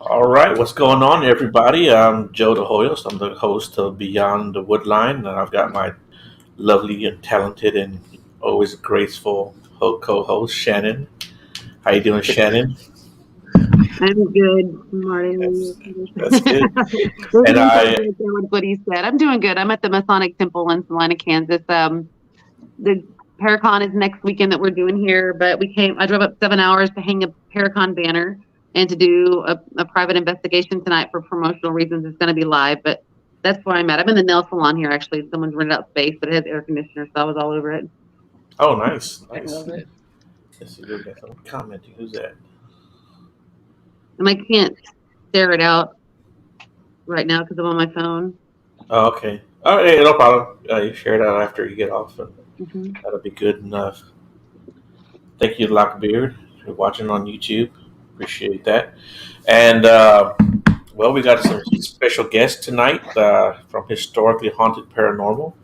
All right, what's going on, everybody? I'm Joe the Hoyos. I'm the host of Beyond the Woodline, and I've got my lovely and talented and always graceful co-host Shannon. How you doing, Shannon? I'm good, Martin. That's that's good. There's And no I, right there with what he said. I'm doing good. I'm at the Masonic Temple in Salina, Kansas. The Paracon is next weekend that we're doing here, but I drove up 7 hours to hang a Paracon banner and to do a private investigation tonight for promotional reasons. It's going to be live, but that's where I'm at. I'm in the nail salon here, actually. Someone's rented out space, but it has air conditioner, so I was all over it. oh, nice, I nice. love it. Let's see, we got someone commenting. Who's that? And I can't stare it out right now because I'm on my phone. Oh, okay. Oh, yeah, no problem. You share it out after you get off, and Hmm. that'll be good enough. Thank you, Lockbeard, for watching on YouTube. Appreciate that. And well, we got some special guests tonight from Historically Haunted Paranormal,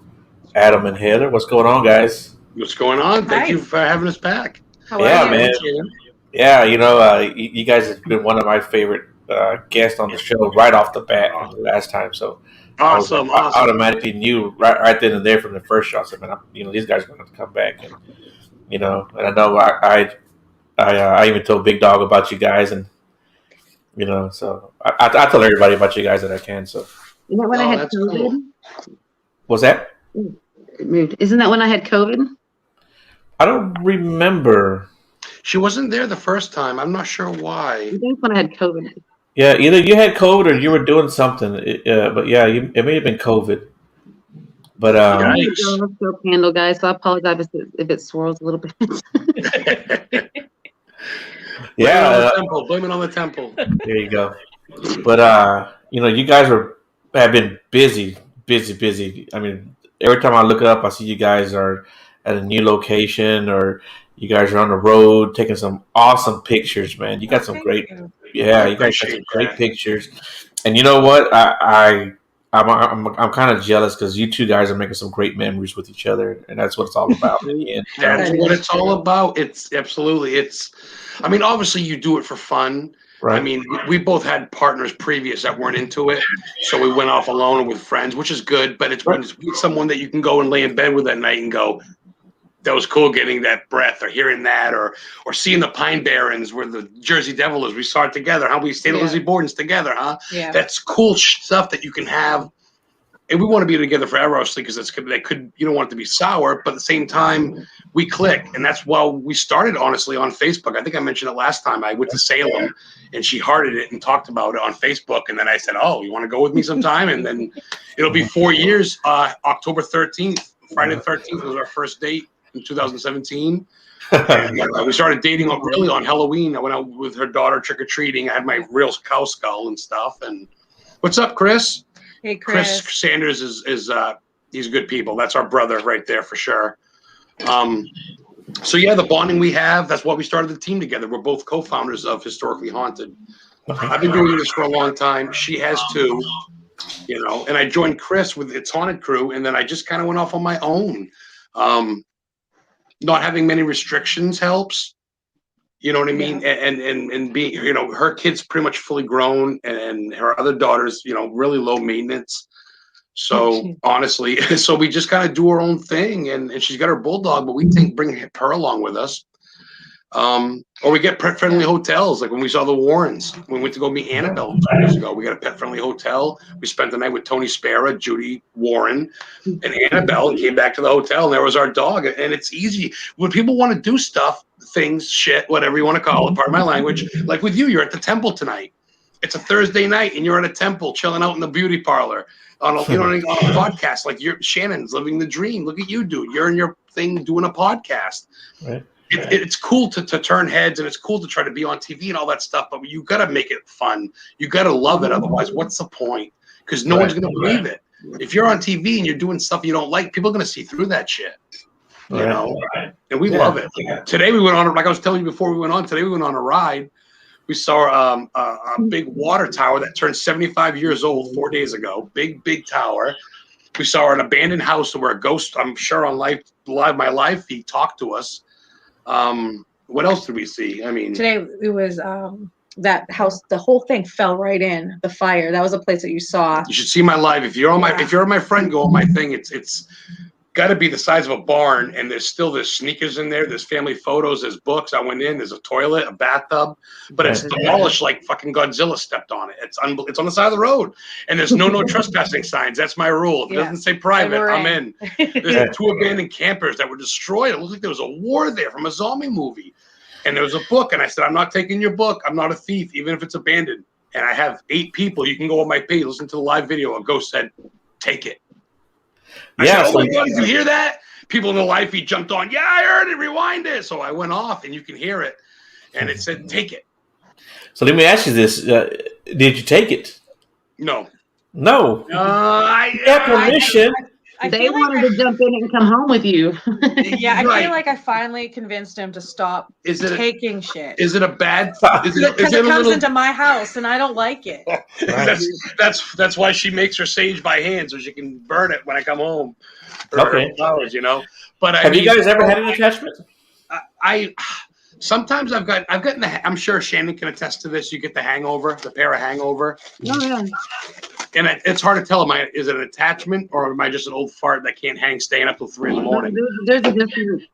Adam and Heather. What's going on, guys? What's going on? Thank Hi. you for having us back. How Yeah, are you? man. Appreciate it. Yeah, you guys have been one of my favorite guests on the show right off the bat from the last time. So Awesome, I awesome. automatically knew right then and there from the first show. I said, man, these guys are going to come back, and and I know I even told Big Dog about you guys, and so I tell everybody about you guys that I can. So Isn't that when I Oh, had that's COVID? cool. what's that? It moved. Isn't that when I had COVID? I don't remember. She wasn't there the first time. I'm not sure I why. think it's when I had COVID. Yeah, either you had COVID or you were doing something. But yeah, it may have been COVID. But I'm gonna Yikes. go with soap handle, guys. So I apologize if it swirls a little bit. yeah, Blame it on the temple. there you go. But you guys have been busy, busy, busy. I mean, every time I look up, I see you guys are at a new location, or you guys are on the road taking some awesome pictures, man. You got some Thank great, you. yeah, I you guys got some appreciate great that. pictures. And you know what? I'm kind of jealous because you two guys are making some great memories with each other, and that's what it's all about in the end. That's That what is it's all about. It's absolutely. I mean, obviously, you do it for fun. I Right? mean, we both had partners previous that weren't into it, so we went off alone and with friends, which is good. But it's when it's with someone that you can go and lay in bed with at night and go, "That was cool getting that breath," or hearing that, or seeing the Pine Barrens where the Jersey Devil is. We saw it together. How we stayed at Yeah. Lizzie Borden's together, huh? Yeah. That's cool stuff that you can have. And we want to be together forever, obviously, because you don't want it to be sour, but at the same time, we click. And that's why we started, honestly, on Facebook. I think I mentioned it last time. I went to Salem and she hearted it and talked about it on Facebook. And then I said, "Oh, you want to go with me sometime?" And then it'll be 4 years, October 13th. Friday the 13th was our first date in 2017. And we started dating really on Halloween. I went out with her daughter trick-or-treating. I had my real cow skull and stuff. And what's up, Chris? Hey, Chris Chris. Sanders is he's good people. That's our brother right there for sure. So yeah, the bonding we have, that's why we started the team together. We're both co-founders of Historically Haunted. I've been doing this for a long time. She has too, and I joined Chris with It's Haunted Crew, and then I just kind of went off on my own. Not having many restrictions helps. You know what I mean? Yeah. And being, her kid's pretty much fully grown, and her other daughter's, really low maintenance. So honestly, so we just kind of do our own thing, and she's got her bulldog, but we think bring her along with us. Or we get pet-friendly hotels, like when we saw the Warrens. When we went to go meet Annabelle 2 years ago, we got a pet-friendly hotel. We spent the night with Tony Spera, Judy Warren, and Annabelle, and came back to the hotel, and there was our dog. And it's easy. When people want to do stuff, things, shit, whatever you want to call it, part of my language, like with you, you're at the temple tonight. It's a Thursday night, and you're at a temple chilling out in the beauty parlor on a podcast. Like Shannon's living the dream. Look at you, dude. You're in your thing doing a podcast. Right. It's cool to turn heads, and it's cool to try to be on TV and all that stuff, but you got to make it fun. You got to love it. Otherwise, what's the point? Because no one's going to believe it. If you're on TV and you're doing stuff you don't like, people are going to see through that shit. And we love it. Today we went on, like I was telling you before we went on, today we went on a ride. We saw a big water tower that turned 75 years old 4 days ago. Big tower. We saw an abandoned house where a ghost, I'm sure on Live My Life, he talked to us. What else did we see? I mean, Today it was that house, the whole thing fell right in the fire. That was a place that you saw. You should see my live. If you're my friend, go on my thing. It's got to be the size of a barn, and there's sneakers in there. There's family photos. There's books. I went in. There's a toilet, a bathtub, but it's demolished like fucking Godzilla stepped on it. It's on the side of the road, and there's no trespassing signs. That's my rule. If it doesn't say private, I'm in. There's 2 abandoned campers that were destroyed. It looked like there was a war there from a zombie movie, and there was a book. And I said, I'm not taking your book. I'm not a thief, even if it's abandoned. And I have 8 people. You can go on my page, listen to the live video. A ghost said, "Take it." I said, "Oh my God, did you hear that?" People in the live feed jumped on. Yeah, I heard it. Rewind it. So I went off, and you can hear it. And it said, "Take it." So let me ask you this: did you take it? No. No. I had permission. They wanted to jump in and come home with you. Yeah, I feel like I finally convinced him to stop taking shit. Is it a bad? Because it comes into my house and I don't like it. That's why she makes her sage by hand so she can burn it when I come home. Okay. Flowers, you know. But have you guys ever had an attachment? Sometimes I've gotten I'm sure Shannon can attest to this. You get the hangover, the para hangover. Oh, yeah. And it's hard to tell. Is it an attachment or am I just an old fart that can't hang staying up till 3 in the morning? There's a difference.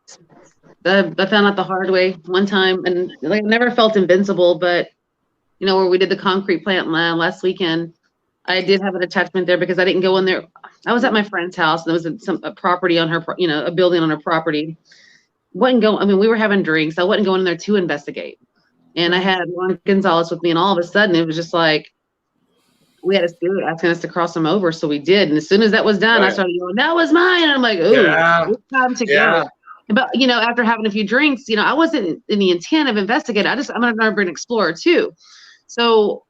I found out the hard way one time, and I never felt invincible. But where we did the concrete plant last weekend, I did have an attachment there because I didn't go in there. I was at my friend's house, and there was a property on her, a building on her property. We were having drinks. I wasn't going in there to investigate. And I had Juan Gonzalez with me, and all of a sudden it was just like, we had a spirit asking us to cross them over. So we did. And as soon as that was done, I started going, "That was mine." And I'm like, "Oh, it's time to go." But, after having a few drinks, I wasn't in the intent of investigating. I'm an urban explorer too. So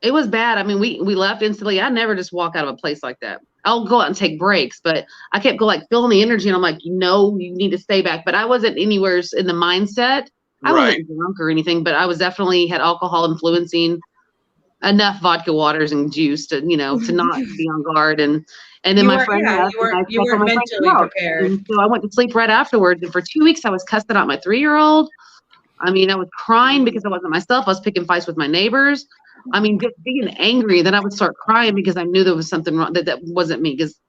it was bad. We left instantly. I never just walk out of a place like that. I'll go out and take breaks, but I kept feeling the energy, and I'm like, "No, you need to stay back." But I wasn't anywhere in the mindset. I wasn't drunk or anything, but I was definitely had alcohol influencing enough vodka waters and juice to not be on guard. And then my friend you were mentally prepared. And so I went to sleep right afterwards, and for 2 weeks I was cussing out my 3-year-old. I was crying because I wasn't myself. I was picking fights with my neighbors. Just being angry. Then I would start crying because I knew there was something wrong, that wasn't me, because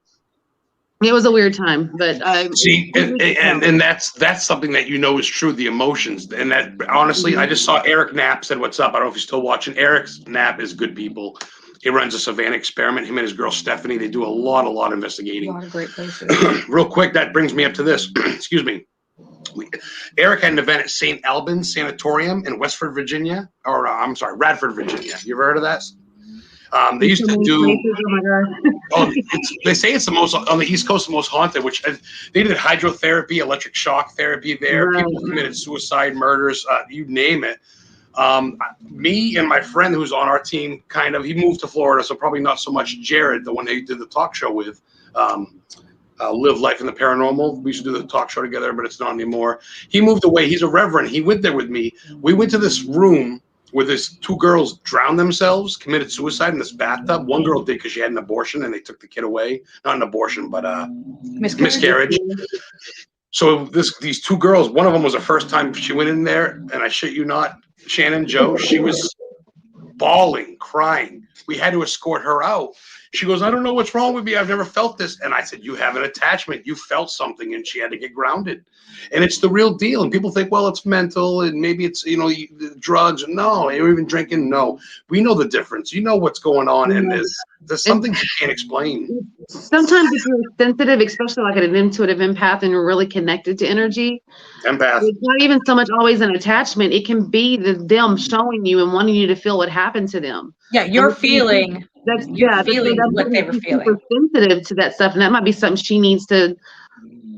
it was a weird time. But see, and that's something that is true. The emotions, and that honestly, I just saw Eric Knapp said, "What's up?" I don't know if you're still watching. Eric Knapp is good people. He runs a Savannah experiment. Him and his girl Stephanie. They do a lot of investigating. A lot of great places. Real quick, that brings me up to this. Excuse me. Eric had an event at St. Albans Sanatorium in Radford, Virginia. You ever heard of that? They used to do. They say it's the most on the East Coast, the most haunted. Which they did hydrotherapy, electric shock therapy there. Right. People committed suicide, murders, you name it. Me and my friend who's on our team, he moved to Florida, so probably not so much Jared, the one they did the talk show with. Live Life in the Paranormal. We used to do the talk show together, but it's not anymore. He moved away. He's a reverend. He went there with me. We went to this room where these 2 girls drowned themselves, committed suicide in this bathtub. One girl did because she had an abortion and they took the kid away. Not an abortion, but miscarriage. So these 2 girls, one of them was the first time she went in there, and I shit you not, Shannon Joe, she was bawling, crying. We had to escort her out. She goes, "I don't know what's wrong with me. I've never felt this." And I said, "You have an attachment. You felt something," and she had to get grounded. And it's the real deal. And people think, well, it's mental and maybe it's, drugs. No, or even drinking. No, we know the difference. You know what's going on. And there's something you can't explain. Sometimes if you're sensitive, especially like an intuitive empath, and you're really connected to energy, empath. It's not even so much always an attachment. It can be them showing you and wanting you to feel what happened to them. Yeah, you're feeling. That's feeling what they were feeling. Super sensitive to that stuff, and that might be something she needs to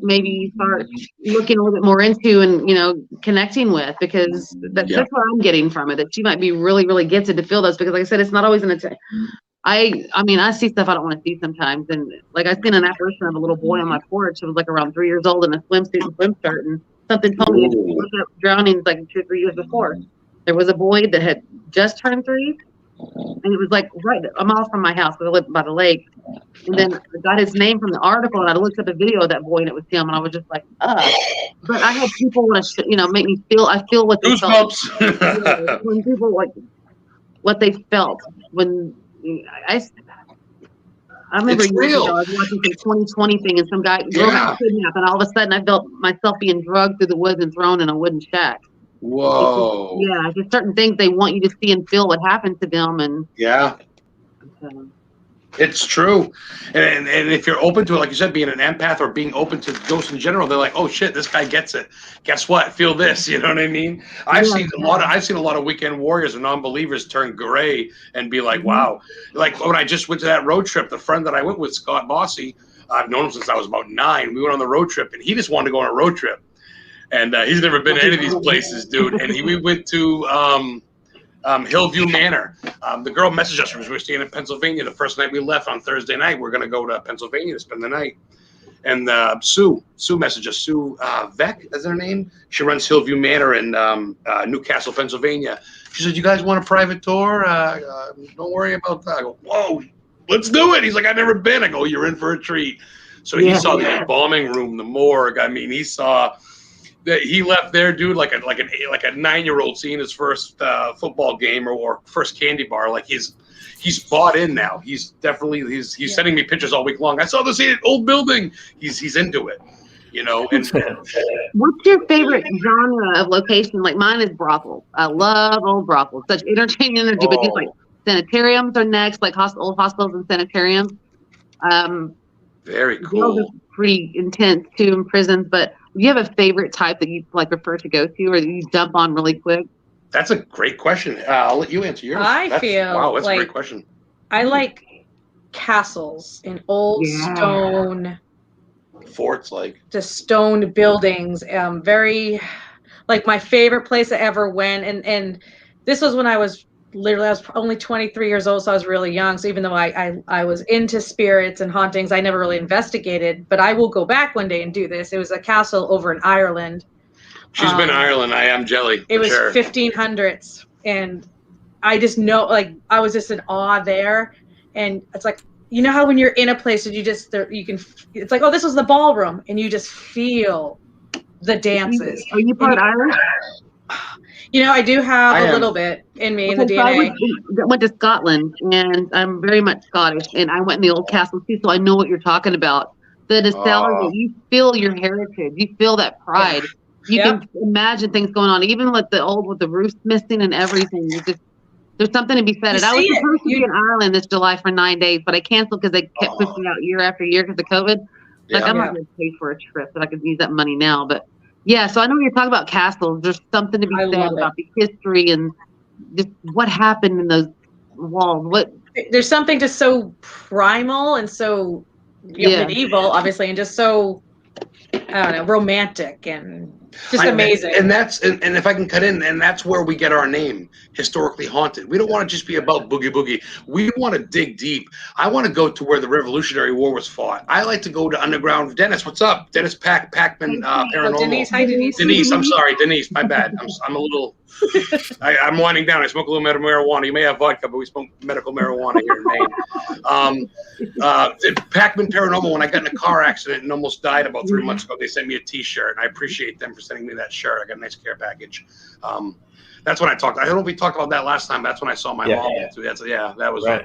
maybe start looking a little bit more into and connecting with, because that's what I'm getting from it. That she might be really, really gifted to feel those, because like I said, it's not always an attack. I see stuff I don't want to see sometimes, and like I seen an apparition of a little boy on my porch. It was like around 3 years old in a swimsuit and swim shirt, and something told me he was drowning like 2 or 3 years before. There was a boy that had just turned 3. And it was like right a mile from my house because I lived by the lake. And then I got his name from the article, and I looked at the video of that boy, and it was him. And I was just like, But I had people want to, make me feel. I feel what they felt. When people like what they felt when I remember years ago, I was watching some 2020 thing, and some girl got kidnapped, and all of a sudden I felt myself being drugged through the woods and thrown in a wooden shack. Whoa. Just certain things they want you to see and feel what happened to them, and it's true. And if you're open to it, like you said, being an empath or being open to ghosts in general, they're like, oh shit, this guy gets it. Guess what? Feel this. You know what I mean? I've seen a lot of weekend warriors and non-believers turn gray and be like, wow. Like when I just went to that road trip, the friend that I went with, Scott Bossy, I've known him since I was about 9. We went on the road trip, and he just wanted to go on a road trip. And he's never been to any of these places, dude. And we went to Hillview Manor. The girl messaged us. We were staying in Pennsylvania the first night we left on Thursday night. We're going to go to Pennsylvania to spend the night. And Sue messaged us. Sue Vec is her name. She runs Hillview Manor in Newcastle, Pennsylvania. She said, you guys want a private tour? Don't worry about that. I go, whoa, let's do it. He's like, I've never been. I go, you're in for a treat. So he saw the embalming room, the morgue. I mean, he saw that he left there, dude, like a 9-year-old seeing his first football game or first candy bar. Like he's bought in now. He's definitely he's sending me pictures all week long. I saw this old building. He's into it, And what's your favorite genre of location? Like mine is brothels. I love old brothels. Such entertaining energy, but just like sanitariums are next, like old hospitals and sanitariums. Very cool. Pretty intense too in prisons, but do you have a favorite type that you like prefer to go to, or that you jump on really quick? That's a great question. I'll let you answer yours. That's a great question. I like castles in old stone forts, like just stone buildings. Very like my favorite place I ever went, and this was when I was only 23 years old, so I was really young. So even though I was into spirits and hauntings, I never really investigated, but I will go back one day and do this. It was a castle over in Ireland. She's been in Ireland. I am jelly. It was 1500s. And I just know, like, I was just in awe there. And it's like, you know how when you're in a place and it's like, oh, this was the ballroom. And you just feel the dances. Are you part Irish? I do have a little bit in me in the DNA. I went to Scotland, and I'm very much Scottish, and I went in the old castle too, so I know what you're talking about. The nostalgia, you feel your heritage, you feel that pride. You can imagine things going on, even with the roofs missing and everything. There's something to be said. And I was supposed to be in Ireland this July for 9 days, but I canceled because they kept pushing out year after year because of COVID. Like I'm not going to pay for a trip, but I could use that money now, but. Yeah, so I know you're talking about castles. There's something to be said about the history and just what happened in those walls. There's something just so primal and so medieval, obviously, and just so romantic and just amazing. And that's and if I can cut in, and that's where we get our name, Historically Haunted. We don't want to just be about boogie boogie. We want to dig deep. I want to go to where the Revolutionary War was fought. I like to go to underground. Dennis, what's up? Dennis Packman, Paranormal. Denise, hi Denise. Denise, I'm sorry, Denise. My bad. I'm a little. I'm winding down. I smoke a little marijuana. You may have vodka, but we smoke medical marijuana here in Maine. Packman Paranormal, when I got in a car accident and almost died about 3 months ago, they sent me a T-shirt, and I appreciate them for sending me that shirt. I got a nice care package. That's when I talked. I don't know if we talked about that last time. That's when I saw my mom. That was right.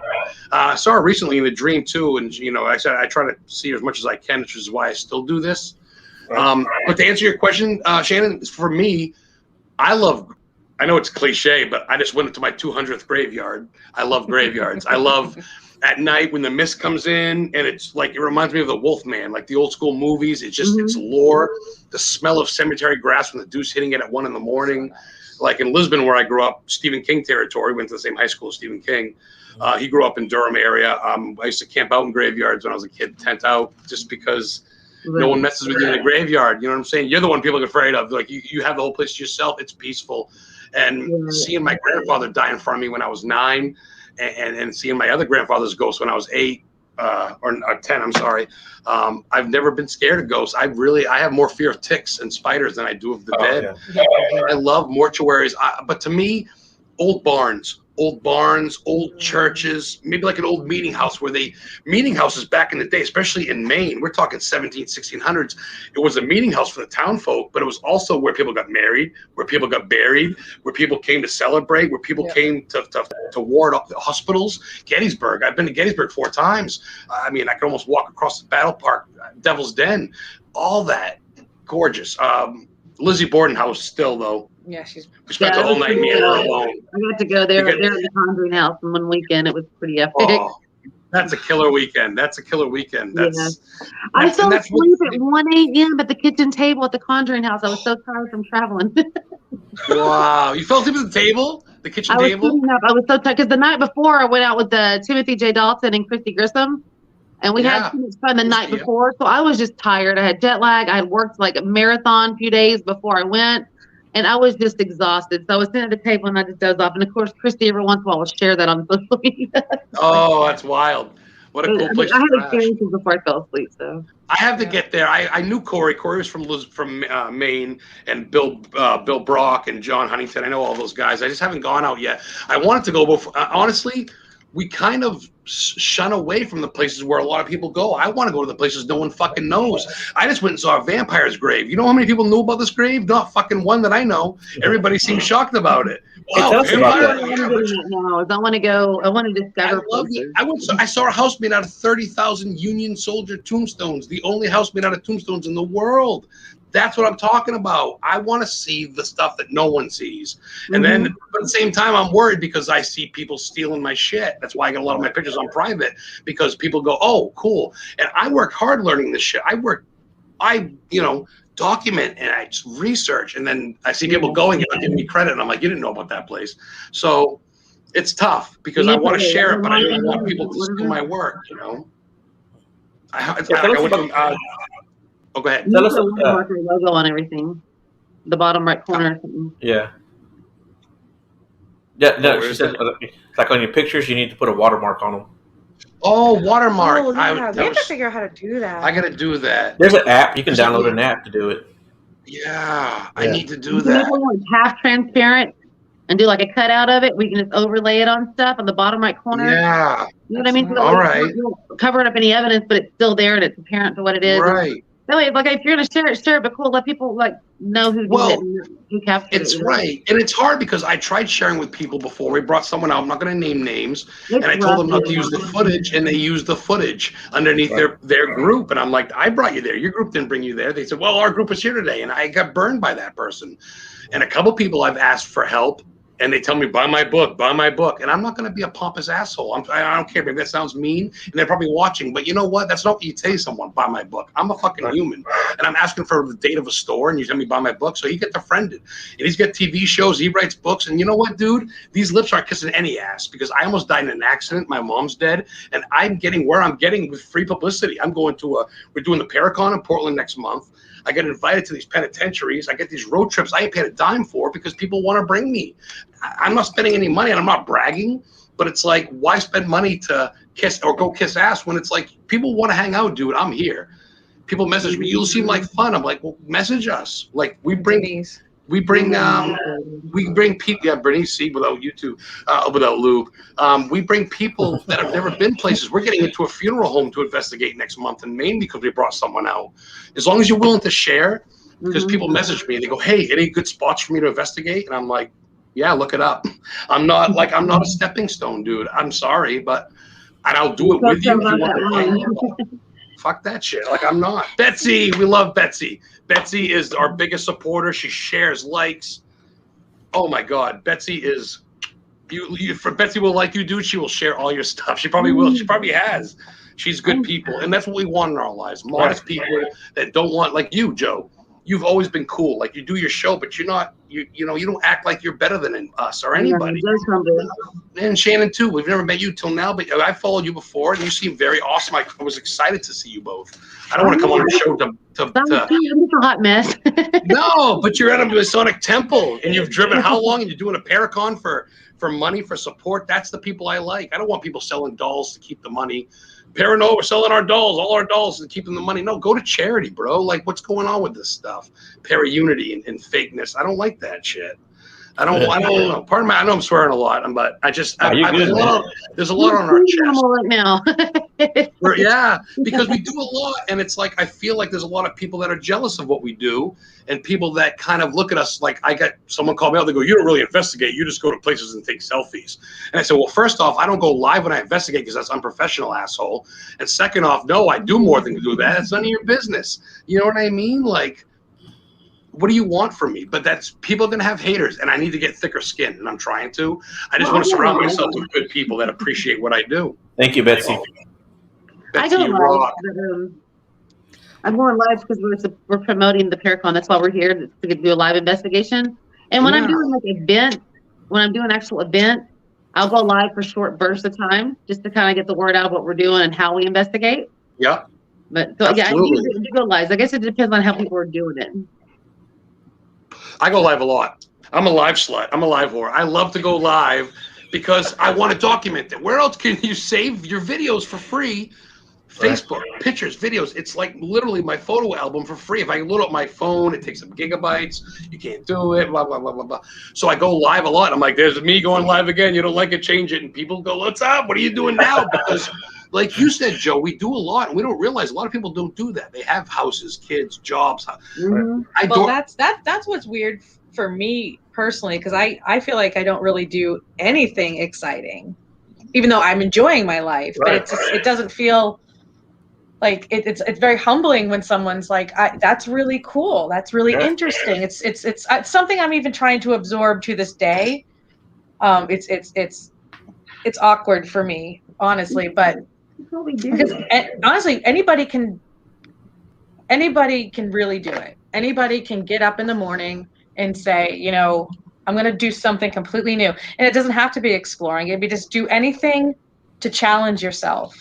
I saw her recently in a dream too, and I said I try to see her as much as I can, which is why I still do this. Right. But to answer your question, Shannon, for me, I know it's cliche, but I just went into my 200th graveyard. I love graveyards. I love at night when the mist comes in, and it's like it reminds me of the Wolfman, like the old school movies. It's just it's lore. The smell of cemetery grass when the dew's hitting it at 1 a.m. Like in Lisbon, where I grew up, Stephen King territory. Went to the same high school as Stephen King. He grew up in Durham area. I used to camp out in graveyards when I was a kid, tent out, just because no one messes with you in a graveyard. You know what I'm saying? You're the one people are afraid of. Like you have the whole place to yourself. It's peaceful. And seeing my grandfather die in front of me when I was 9, and seeing my other grandfather's ghost when I was 8 or 10, I'm sorry. I've never been scared of ghosts. I have more fear of ticks and spiders than I do of the dead. Yeah. I love mortuaries. But to me, old barns, old churches, maybe like an old meeting house meeting houses back in the day, especially in Maine, we're talking 1600s. It was a meeting house for the town folk, but it was also where people got married, where people got buried, where people came to celebrate, where people came to ward off the hospitals. Gettysburg, I've been to Gettysburg 4 times. I mean, I could almost walk across the battle park, Devil's Den, all that. Gorgeous. Lizzie Borden house still, though. Yeah, We spent the whole night, me and her alone. I got to go there. They're in the Conjuring house in one weekend. It was pretty epic. Oh, that's a killer weekend. That's I fell asleep at 1 a.m. at the kitchen table at the Conjuring house. I was so tired from traveling. Wow, you fell asleep at the table, the kitchen table. I was so tired because the night before I went out with Timothy J. Dalton and Christy Grissom, and we had too much fun the night before. So I was just tired. I had jet lag. I had worked like a marathon a few days before I went. And I was just exhausted. So I was sitting at the table and I just dozed off. And of course, Christy every once in a while will share that on social media. Oh, that's wild. What a cool place to I had crash. experiences before I fell asleep. So I have to get there. I knew Corey. Corey was from Maine, and Bill Brock and John Huntington. I know all those guys. I just haven't gone out yet. I wanted to go before. Honestly, we kind of shun away from the places where a lot of people go. I want to go to the places no one fucking knows. I just went and saw a vampire's grave. You know how many people knew about this grave? Not fucking one that I know. Everybody seems shocked about it. Wow, I want to go. I want to discover. I saw a house made out of 30,000 Union soldier tombstones. The only house made out of tombstones in the world. That's what I'm talking about. I want to see the stuff that no one sees. And then, but at the same time, I'm worried because I see people stealing my shit. That's why I get a lot of my pictures on private, because people go, oh, cool. And I work hard learning this shit. I document and I just research. And then I see people going and giving me credit. And I'm like, you didn't know about that place. So it's tough because I want to share it, but I don't want people to steal my work, you know? Oh, go ahead. Tell us about the logo on everything. The bottom right corner or something. Yeah. Yeah, no, she said, like on your pictures, you need to put a watermark on them. Oh, watermark. Oh, yeah. We have to figure out how to do that. I got to do that. There's an app. You can download an app to do it. Yeah, I need to do that. It's half transparent and do like a cutout of it. We can just overlay it on stuff on the bottom right corner. Yeah. You know what I mean? So all right. You don't cover up any evidence, but it's still there and it's apparent to what it is. Right. That way, like if you're gonna share it, but cool, let people like know who did it and who captured it. It's right, and it's hard because I tried sharing with people before. We brought someone out. I'm not going to name names, and I told them not to use the footage, and they used the footage underneath their group. And I'm like, I brought you there. Your group didn't bring you there. They said, well, our group was here today, and I got burned by that person. And a couple people I've asked for help, and they tell me, buy my book. And I'm not going to be a pompous asshole. I don't care. Maybe that sounds mean, and they're probably watching. But you know what? That's not what you tell someone, buy my book. I'm a fucking human. And I'm asking for the date of a store, and you tell me, buy my book. So he gets offended. And he's got TV shows. He writes books. And you know what, dude? These lips aren't kissing any ass, because I almost died in an accident. My mom's dead. And I'm getting where I'm getting with free publicity. I'm going to we're doing the Paracon in Portland next month. I get invited to these penitentiaries. I get these road trips I ain't paid a dime for because people want to bring me. I'm not spending any money, and I'm not bragging, but it's like, why spend money to kiss or go kiss ass when it's like people want to hang out, dude? I'm here. People message me, you seem like fun. I'm like, well, message us. Like we bring people. Yeah, Bernice, see, without you two, without Lube. We bring people that have never been places. We're getting into a funeral home to investigate next month in Maine because we brought someone out. As long as you're willing to share, because people message me and they go, hey, any good spots for me to investigate? And I'm like, yeah, look it up. I'm not a stepping stone, dude. I'm sorry, and I'll do it with you if you want to. Fuck that shit. Like, I'm not. Betsy, we love Betsy. Betsy is our biggest supporter. She shares, likes. Oh my God, Betsy is. Betsy will like you, dude. She will share all your stuff. She probably will. She probably has. She's good people, and that's what we want in our lives. Modest people that don't want, like you, Joe. You've always been cool. Like, you do your show, but you're not. You don't act like you're better than us or anybody. And Shannon too. We've never met you till now, but I followed you before, and you seem very awesome. I was excited to see you both. I don't want to come on the show I'm a hot mess. No, but you're at a Masonic temple, and you've driven how long? And you're doing a Paracon for money, for support. That's the people I like. I don't want people selling dolls to keep the money. Paranormal, we're selling our dolls, all our dolls, and keeping the money. No, go to charity, bro. Like, what's going on with this stuff? Para-unity and fakeness. I don't like that shit. I don't know. Pardon me. I know I'm swearing a lot, but there's a lot on our chest. Right now. Yeah, because we do a lot, and it's like I feel like there's a lot of people that are jealous of what we do, and people that kind of look at us like someone called me out. They go, "You don't really investigate. You just go to places and take selfies." And I said, "Well, first off, I don't go live when I investigate because that's unprofessional, asshole. And second off, no, I do more than do that. It's none of your business. You know what I mean? Like, what do you want from me?" But that's people are gonna have haters, and I need to get thicker skin, and I'm trying to. I just want to surround myself with good people that appreciate what I do. Thank you, Betsy. Betsy, I go you rock. live. I'm going live because we're promoting the Paracon. That's why we're here to do a live investigation. And when I'm doing like event, when I'm doing actual event, I'll go live for short bursts of time just to kind of get the word out of what we're doing and how we investigate. Yeah. But so yeah, I do go live. I guess it depends on how people are doing it. I go live a lot. I'm a live slut. I'm a live whore. I love to go live because I want to document it. Where else can you save your videos for free? Facebook, pictures, videos. It's like literally my photo album for free. If I load up my phone, it takes some gigabytes. You can't do it, blah, blah, blah, blah, blah. So I go live a lot. I'm like, there's me going live again. You don't like it, change it. And people go, what's up? What are you doing now? Because like you said, Joe, we do a lot. And we don't realize a lot of people don't do that. They have houses, kids, jobs. Well, that's what's weird for me personally, because I feel like I don't really do anything exciting, even though I'm enjoying my life. But it doesn't feel like it's very humbling when someone's like, that's really cool, that's really interesting. It's something I'm even trying to absorb to this day. It's awkward for me, honestly, but because honestly anybody can really do it. Anybody can get up in the morning and say, you know, I'm going to do something completely new. And it doesn't have to be exploring. It'd be just do anything to challenge yourself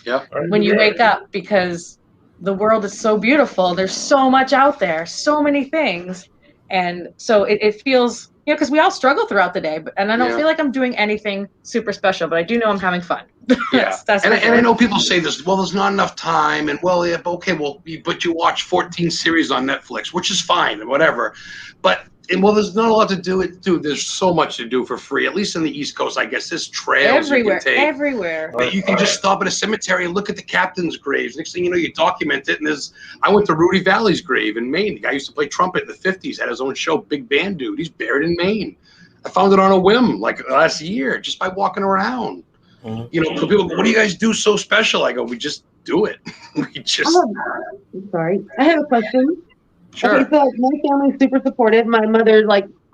when you wake up, because the world is so beautiful. There's so much out there, so many things. And so it feels, you know, because we all struggle throughout the day, and I don't feel like I'm doing anything super special, but I do know I'm having fun. that's and I know people say this, well, there's not enough time, and well, yeah, okay, well, but you watch 14 series on Netflix, which is fine and whatever, but there's not a lot to do. There's so much to do for free, at least in the East Coast, I guess. There's trails everywhere. But you can just stop at a cemetery and look at the captain's graves. Next thing you know, you document it. And I went to Rudy Valley's grave in Maine. The guy used to play trumpet in the 50s, had his own show, big band dude. He's buried in Maine. I found it on a whim, like last year, just by walking around. You know, so people go, what do you guys do so special? I go, we just do it. I'm sorry. I have a question. Sure. Okay, so my family's super supportive. My mother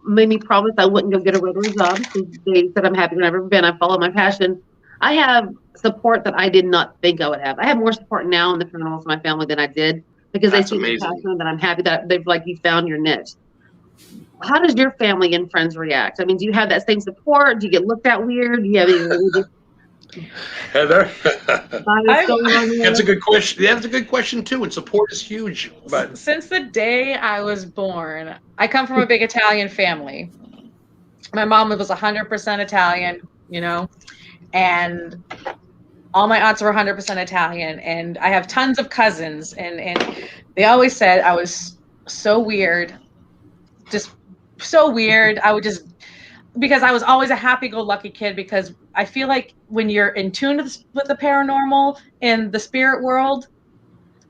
made me promise I wouldn't go get a regular job. So they said I'm happy whenever I've been. I follow my passion. I have support that I did not think I would have. I have more support now in the paranormal of my family than I did, because they see the passion, that I'm happy that they've you found your niche. How does your family and friends react? I mean, do you have that same support? Do you get looked at weird? Do you have any Heather, that's a good question. That's a good question too. And support is huge. But since the day I was born, I come from a big Italian family. My mom was 100% Italian, you know, and all my aunts were 100% Italian, and I have tons of cousins, and they always said I was so weird, just so weird. I would just, because I was always a happy-go-lucky kid, because I feel like when you're in tune with the paranormal and the spirit world,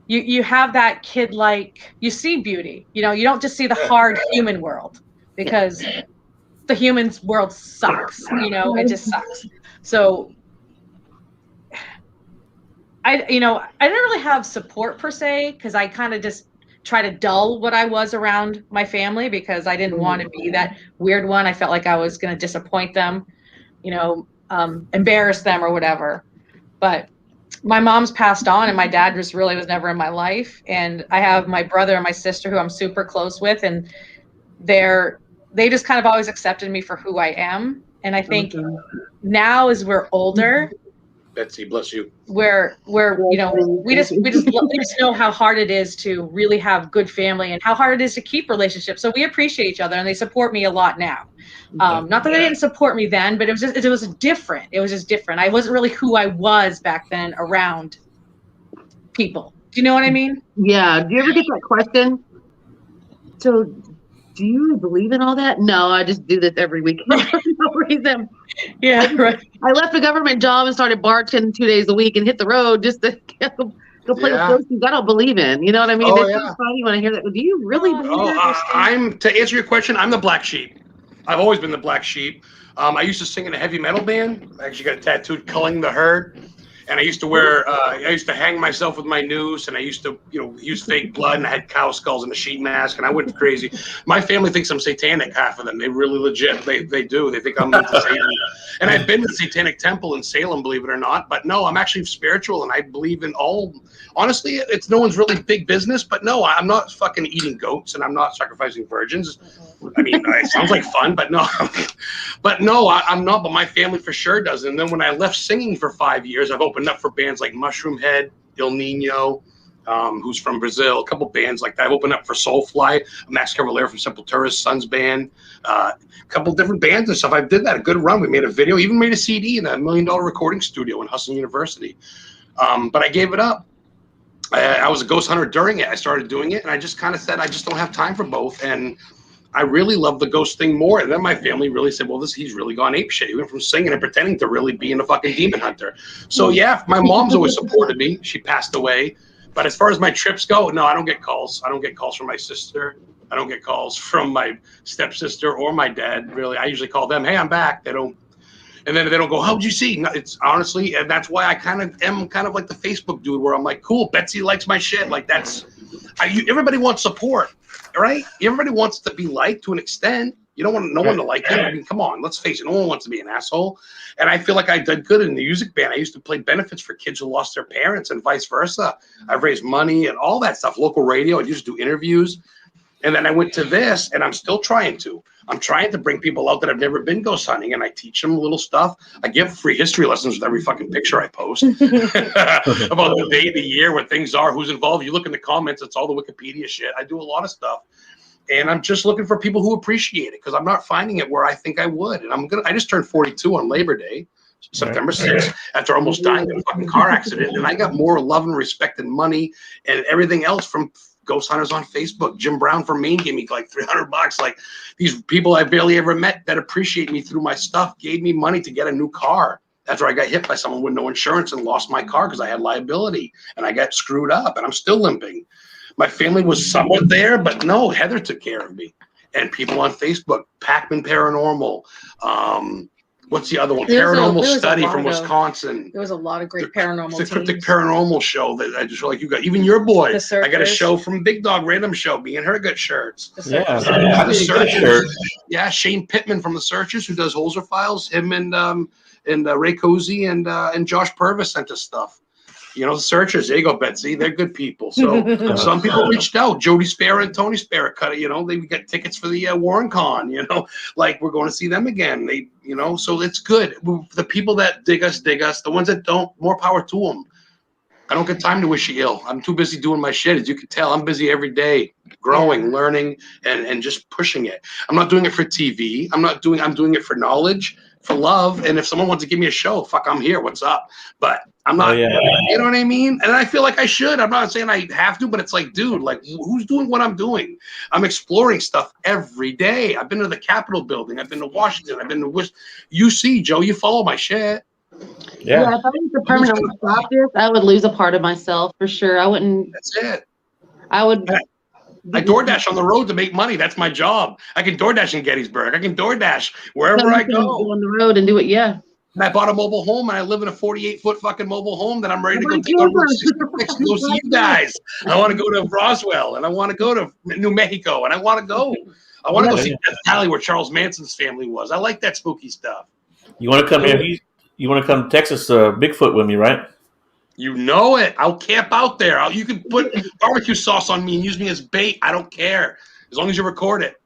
you have that kid-like, you see beauty. You know, you don't just see the hard human world, because the human's world sucks. You know, it just sucks. So I didn't really have support per se, because I kind of just try to dull what I was around my family, because I didn't want to be that weird one. I felt like I was going to disappoint them, you know, embarrass them or whatever. But my mom's passed on, and my dad just really was never in my life. And I have my brother and my sister who I'm super close with, and they just kind of always accepted me for who I am. And I think now, as we're older, Betsy, bless you, where you know, we just know how hard it is to really have good family, and how hard it is to keep relationships. So we appreciate each other, and they support me a lot now. Not that they didn't support me then, but it was different. It was just different. I wasn't really who I was back then around people. Do you know what I mean? Yeah. Do you ever get that question? So do do you believe in all that? No, I just do this every week for no reason. Yeah, right. I left a government job and started bartending 2 days a week and hit the road just to go play with those things I don't believe in. You know what I mean? Oh, It's yeah. so funny when I hear that. Do you really believe that? To answer your question, I'm the black sheep. I've always been the black sheep. I used to sing in a heavy metal band. I actually got tattooed "Culling the Herd," and I used to wear. I used to hang myself with my noose, and I used to, use fake blood, and I had cow skulls and a sheet mask, and I went crazy. My family thinks I'm satanic. Half of them, they really legit. They do. They think I'm into Satan. And I've been to the Satanic Temple in Salem, believe it or not. But no, I'm actually spiritual, and I believe in all. Honestly, it's no one's really big business. But no, I'm not fucking eating goats, and I'm not sacrificing virgins. I mean, it sounds like fun, but no. I'm not. But my family for sure does. And then when I left singing for 5 years, I've opened up for bands like Mushroom Head, Il Nino, who's from Brazil, a couple bands like that. I've opened up for Soulfly, Max Cavalera from Sepultura's son's band, a couple different bands and stuff. I did that a good run. We made a video, even made a CD in a $1 million recording studio in Husson University. But I gave it up. I was a ghost hunter during it. I started doing it, and I just kind of said, I just don't have time for both. And I really love the ghost thing more. And then my family really said, well, he's really gone apeshit. He went from singing and pretending to really being a fucking demon hunter. So yeah, my mom's always supported me. She passed away. But as far as my trips go, no, I don't get calls. I don't get calls from my sister. I don't get calls from my stepsister or my dad, really. I usually call them, hey, I'm back. They don't. And then they don't go, how'd you see? No, it's honestly, and that's why I am kind of like the Facebook dude where I'm like, cool, Betsy likes my shit. Like everybody wants support, right? Everybody wants to be liked to an extent. You don't want no one to like you. I mean, come on, let's face it. No one wants to be an asshole. And I feel like I did good in the music band. I used to play benefits for kids who lost their parents and vice versa. I've raised money and all that stuff. Local radio. I used to do interviews. And then I went to this, and I'm still trying to. I'm trying to bring people out that have never been ghost hunting, and I teach them little stuff. I give free history lessons with every fucking picture I post about the day of the year, where things are, who's involved. You look in the comments, it's all the Wikipedia shit. I do a lot of stuff. And I'm just looking for people who appreciate it, because I'm not finding it where I think I would. And I just turned 42 on Labor Day, September 6th, after almost dying in a fucking car accident. And I got more love and respect and money and everything else from ghost hunters on Facebook. Jim Brown from Maine gave me like $300. Like, these people I barely ever met that appreciate me through my stuff gave me money to get a new car. After I got hit by someone with no insurance and lost my car because I had liability and I got screwed up and I'm still limping. My family was somewhat there, but no, Heather took care of me. And people on Facebook, Pac-Man Paranormal, what's the other one? Paranormal Study from Wisconsin. There was a lot of great paranormal The Cryptic Paranormal show that I just like. You got even your boy. I got a show from Big Dog Random Show. Me and her got shirts. The Searchers. Yeah, Shane Pittman from the Searchers, who does Holzer Files. Him and Ray Cozy and Josh Purvis sent us stuff. You know, the Searchers. There you go, Betsy. They're good people. So some people reached out. Jody Sparrow and Tony Sparrow cut it. You know, they got tickets for the Warren Con. You know, like we're going to see them again. They, you know, so it's good. The people that dig us. The ones that don't, more power to them. I don't get time to wish you ill. I'm too busy doing my shit. As you can tell, I'm busy every day, growing, learning, and just pushing it. I'm not doing it for TV. I'm doing it for knowledge, for love. And if someone wants to give me a show, fuck, I'm here. What's up? But I'm not, you know what I mean? And I feel like I should. I'm not saying I have to, but it's like, dude, like, who's doing what I'm doing? I'm exploring stuff every day. I've been to the Capitol building. I've been to Washington. I've been to UC, Joe. You follow my shit. Yeah, if I was to permanently stop this, I would lose a part of myself for sure. I wouldn't. That's it. I would. I DoorDash on the road to make money. That's my job. I can DoorDash in Gettysburg. I can DoorDash wherever I go. Go on the road and do it. Yeah. And I bought a mobile home, and I live in a 48-foot fucking mobile home that I'm ready to go take on Route 66 to go see you guys. I want to go to Roswell, and I want to go to New Mexico, and I want to go. I want to go see Death Valley where Charles Manson's family was. I like that spooky stuff. You want to come here? You want to come to Texas Bigfoot with me, right? You know it. I'll camp out there. You can put barbecue sauce on me and use me as bait. I don't care. As long as you record it.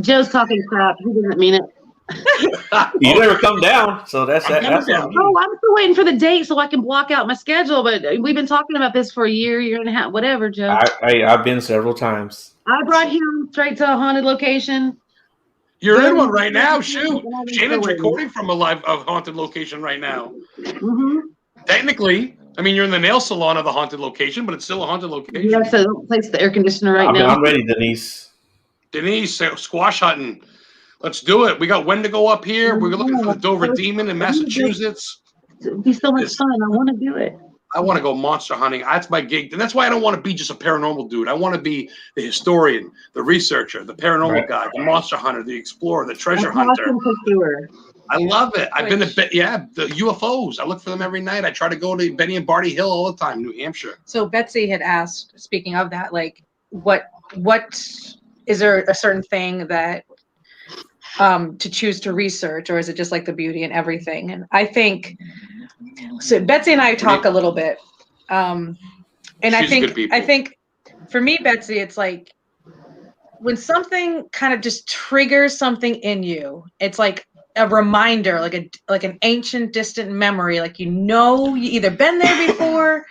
Joe's talking crap. He doesn't mean it. You never come down, so that's that. Down. Oh, I'm still waiting for the date so I can block out my schedule. But we've been talking about this for a year and a half, whatever, Joe. I've been several times. I brought him straight to a haunted location. You're in one right now. Shoot, Shannon's recording from a haunted location right now. Mm-hmm. Technically, I mean, you're in the nail salon of the haunted location, but it's still a haunted location. Yeah, so place the air conditioner right now. I'm ready, Denise. Denise, squash hunting. Let's do it. We got Wendigo up here. We're looking for the Dover Demon in Massachusetts. It'd be so much fun. I want to do it. I want to go monster hunting. That's my gig. And that's why I don't want to be just a paranormal dude. I want to be the historian, the researcher, the paranormal guy, the monster hunter, the explorer, the treasure hunter. I love it. I've been to, the UFOs. I look for them every night. I try to go to Benny and Barty Hill all the time, New Hampshire. So Betsy had asked, speaking of that, like, what is there a certain thing that to choose to research, or is it just like the beauty and everything? And I think so. Betsy and I talk a little bit, and I think for me, Betsy, it's like when something kind of just triggers something in you. It's like a reminder, like an ancient, distant memory. Like you either been there before.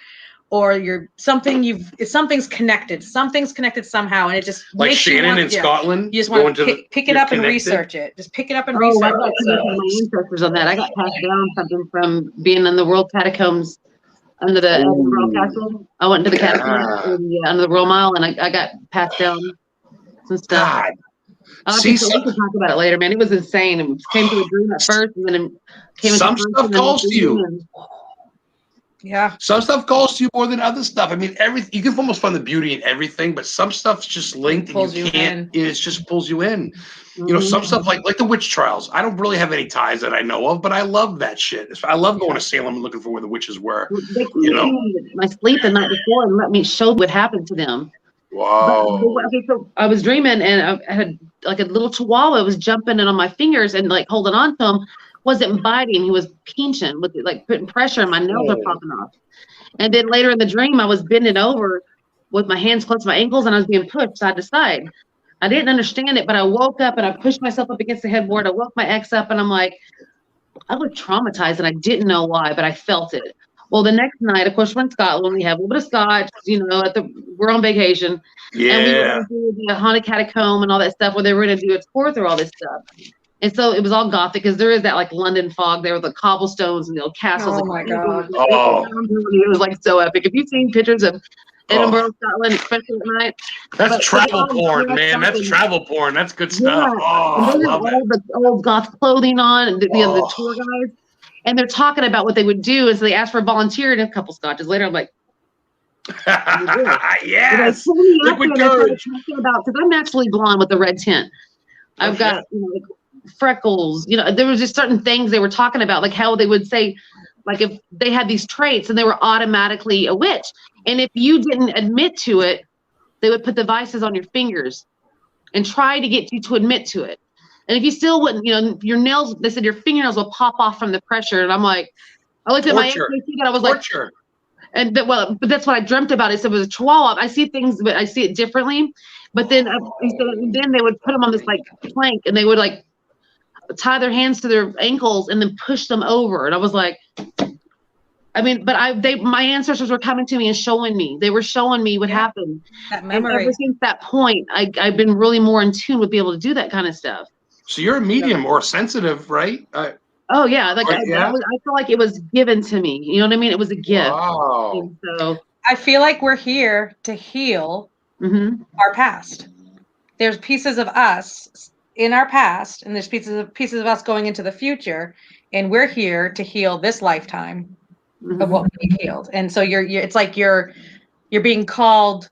Or something's connected. Something's connected somehow, and it just like makes Shannon in Scotland. You just want to pick it up and research it. Just pick it up and research it. My ancestors on that. I got passed down something from being in the World Catacombs under the Royal Castle. I went into the Catacombs under the Royal Mile, and I got passed down some stuff. We can talk about it later, man. It was insane. It came to a dream at first, and then it came into some stuff calls to you. Yeah. Some stuff calls to you more than other stuff. I mean, you can almost find the beauty in everything, but some stuff's just linked and you can't. It just pulls you in. You know, some stuff like the witch trials. I don't really have any ties that I know of, but I love that shit. I love going to Salem and looking for where the witches were. They came in my sleep the night before and let me show what happened to them. Wow. Okay, so I was dreaming and I had like a little chihuahua was jumping in on my fingers and like holding on to him. Wasn't biting, he was pinching with like putting pressure, and my nails are popping off. And then later in the dream, I was bending over with my hands close to my ankles, and I was being pushed side to side. I didn't understand it, but I woke up and I pushed myself up against the headboard. I woke my ex up, and I'm like, I was traumatized, and I didn't know why, but I felt it. Well, the next night, of course, we're in Scotland. We have a little bit of scotch, we're on vacation. Yeah. And we were going to do the haunted catacomb and all that stuff where they were going to do a tour through all this stuff. And so it was all gothic because there is that like London fog there with the cobblestones and the old castles. Oh my God. It was like so epic. If you've seen pictures of Edinburgh, Scotland, especially at night. That's travel porn, man. That's travel porn. That's good stuff. Yeah. Oh, and I love all the old goth clothing on and the tour guides. And they're talking about what they would do. And so they asked for a volunteer, and a couple scotches later, I'm like, yes. Liquid courage. Because I'm naturally blonde with the red tint. I've got freckles. There was just certain things they were talking about, like how they would say, like if they had these traits and they were automatically a witch. And if you didn't admit to it, they would put devices on your fingers and try to get you to admit to it. And if you still wouldn't, your nails, they said your fingernails will pop off from the pressure. And I'm like, I looked at my ex and I was like, but that's what I dreamt about. It was a chihuahua. I see things, but I see it differently. But then they would put them on this like plank, and they would like tie their hands to their ankles and then push them over. And I was like, my ancestors were coming to me and showing me. They were showing me what happened. That memory. And ever since that point, I've been really more in tune with being able to do that kind of stuff. So you're a medium or sensitive, right? Oh yeah, I feel like it was given to me. You know what I mean? It was a gift. Wow. And so I feel like we're here to heal our past. There's pieces of us in our past, and there's pieces of us going into the future, and we're here to heal this lifetime of what we healed. And so it's like you're being called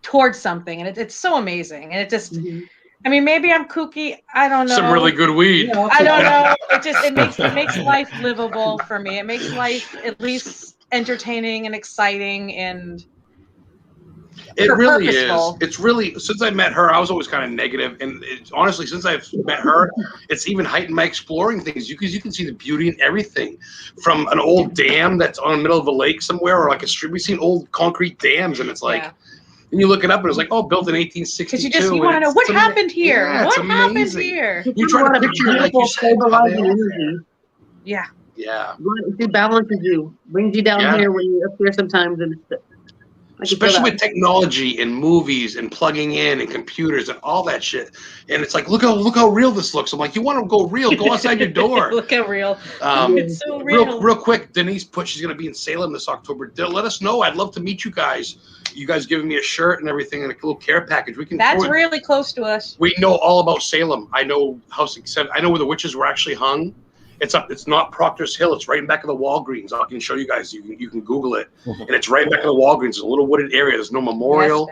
towards something, and it's so amazing, and it just. I mean, maybe I'm kooky. I don't know. Some really good weed. I don't know. It makes life livable for me. It makes life at least entertaining and exciting, and it really purposeful. is. It's really, since I met her, I was always kind of negative, and honestly, since I've met her, it's even heightened my exploring things. You can see the beauty in everything, from an old dam that's on the middle of a lake somewhere, or like a street. We've seen old concrete dams, and it's like. Yeah. And you look it up, and it's like, built in 1862. Because you want to know what happened here. Yeah, what happened here? You try to picture it like you said. Yeah. Yeah. It balances you, brings you down here when you're up here sometimes, and especially with technology and movies and plugging in and computers and all that shit. And it's like, look how real this looks. I'm like, you want to go real? Go outside your door. Look how real. It's so real. Real quick, Denise she's going to be in Salem this October. Let us know. I'd love to meet you guys. you guys giving me a shirt and everything and a little care package. We can. That's really close to us. We know all about Salem. I know I know where the witches were actually hung. It's up. It's not Proctor's Hill. It's right in back of the Walgreens. I can show you guys. You can Google it, and it's right in back of the Walgreens. It's a little wooded area. There's no memorial,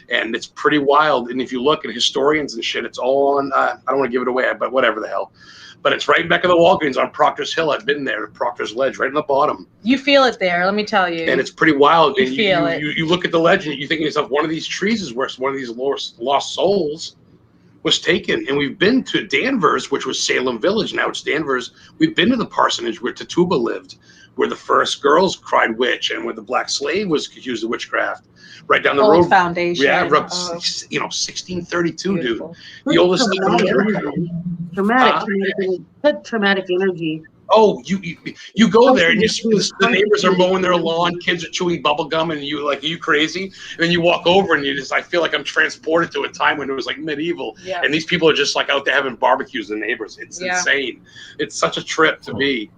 and it's pretty wild. And if you look at historians and shit, it's all on. I don't want to give it away, but whatever the hell. But it's right back of the Walgreens on Proctor's Hill. I've been there, Proctor's Ledge, right in the bottom. You feel it there, let me tell you. And it's pretty wild. You feel it. You look at the legend, you think to yourself, one of these trees is where one of these lost souls was taken. And we've been to Danvers, which was Salem Village. Now it's Danvers. We've been to the parsonage where Tituba lived, where the first girls cried witch and where the black slave was accused of witchcraft. Right down the road. Foundation. Yeah, 1632, beautiful. Dude. The oldest traumatic energy. Oh, you go there and the neighbors are mowing their lawn, kids are chewing bubble gum, and you like, are you crazy? And then you walk over and I feel like I'm transported to a time when it was like medieval, and these people are just like out there having barbecues with the neighbors. It's insane. It's such a trip to be.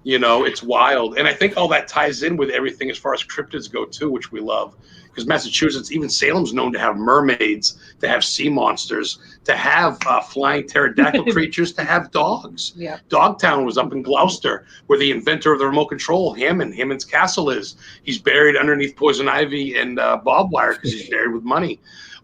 You know, it's wild. And I think all that ties in with everything as far as cryptids go too, which we love. Because Massachusetts, even Salem's known to have mermaids, to have sea monsters, to have flying pterodactyl creatures, to have dogs. Yeah. Dogtown was up in Gloucester, where the inventor of the remote control, Hammond's castle is. He's buried underneath poison ivy and barbed wire because he's buried with money.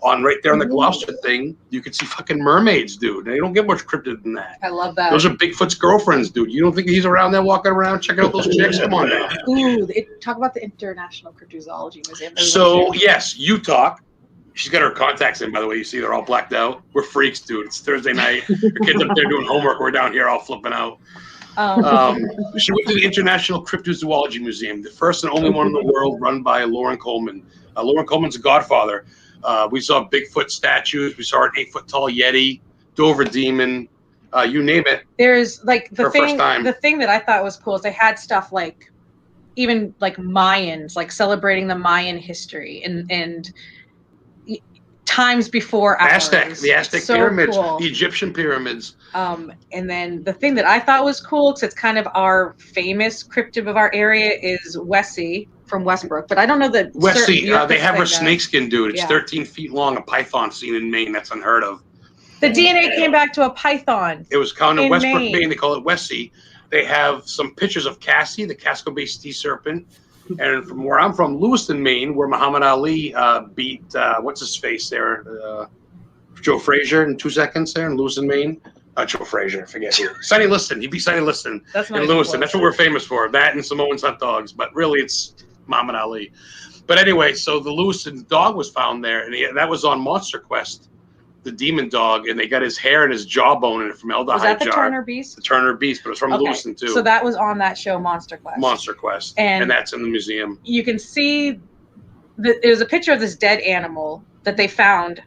Right there on the Gloucester thing, you could see fucking mermaids, dude. They don't get much cryptid than that. I love that. Those are Bigfoot's girlfriends, dude. You don't think he's around there walking around checking out those chicks? Come on now. Ooh, talk about the International Cryptozoology Museum. So, yes, you talk. She's got her contacts in, by the way. You see they're all blacked out. We're freaks, dude. It's Thursday night. The kids up there doing homework. We're down here all flipping out. She went to the International Cryptozoology Museum, the first and only one in the world run by Lauren Coleman. Lauren Coleman's a godfather. We saw Bigfoot statues. We saw an 8-foot-tall Yeti, Dover demon, you name it. There's like the thing that I thought was cool is they had stuff like even like Mayans, like celebrating the Mayan history and times before ours. The Aztec pyramids, cool. The Egyptian pyramids. And then the thing that I thought was cool, because it's kind of our famous cryptid of our area, is Wessie from Westbrook. But I don't know that Wessie, they have her snakeskin, dude. It's 13 feet long, a python seen in Maine. That's unheard of. The DNA came back to a python. It was found in Westbrook, Maine. They call it Wessie. They have some pictures of Cassie, the Casco-Bay sea serpent. And from where I'm from, Lewiston, Maine, where Muhammad Ali beat, what's his face there? Joe Frazier in 2 seconds there in Lewiston, Maine. Joe Frazier, I forget who. Sonny Liston. He beat Sonny Liston in Lewiston. That's what we're famous for. That and Samoans hot dogs. But really, it's Muhammad Ali. But anyway, so the Lewiston dog was found there, and that was on Monster Quest, the demon dog, and they got his hair and his jawbone in it from Aldehyde Jar. Was that the Turner Beast? The Turner Beast, but it was from Lewiston too. So that was on that show, Monster Quest. Monster Quest, and that's in the museum. You can see there's a picture of this dead animal that they found.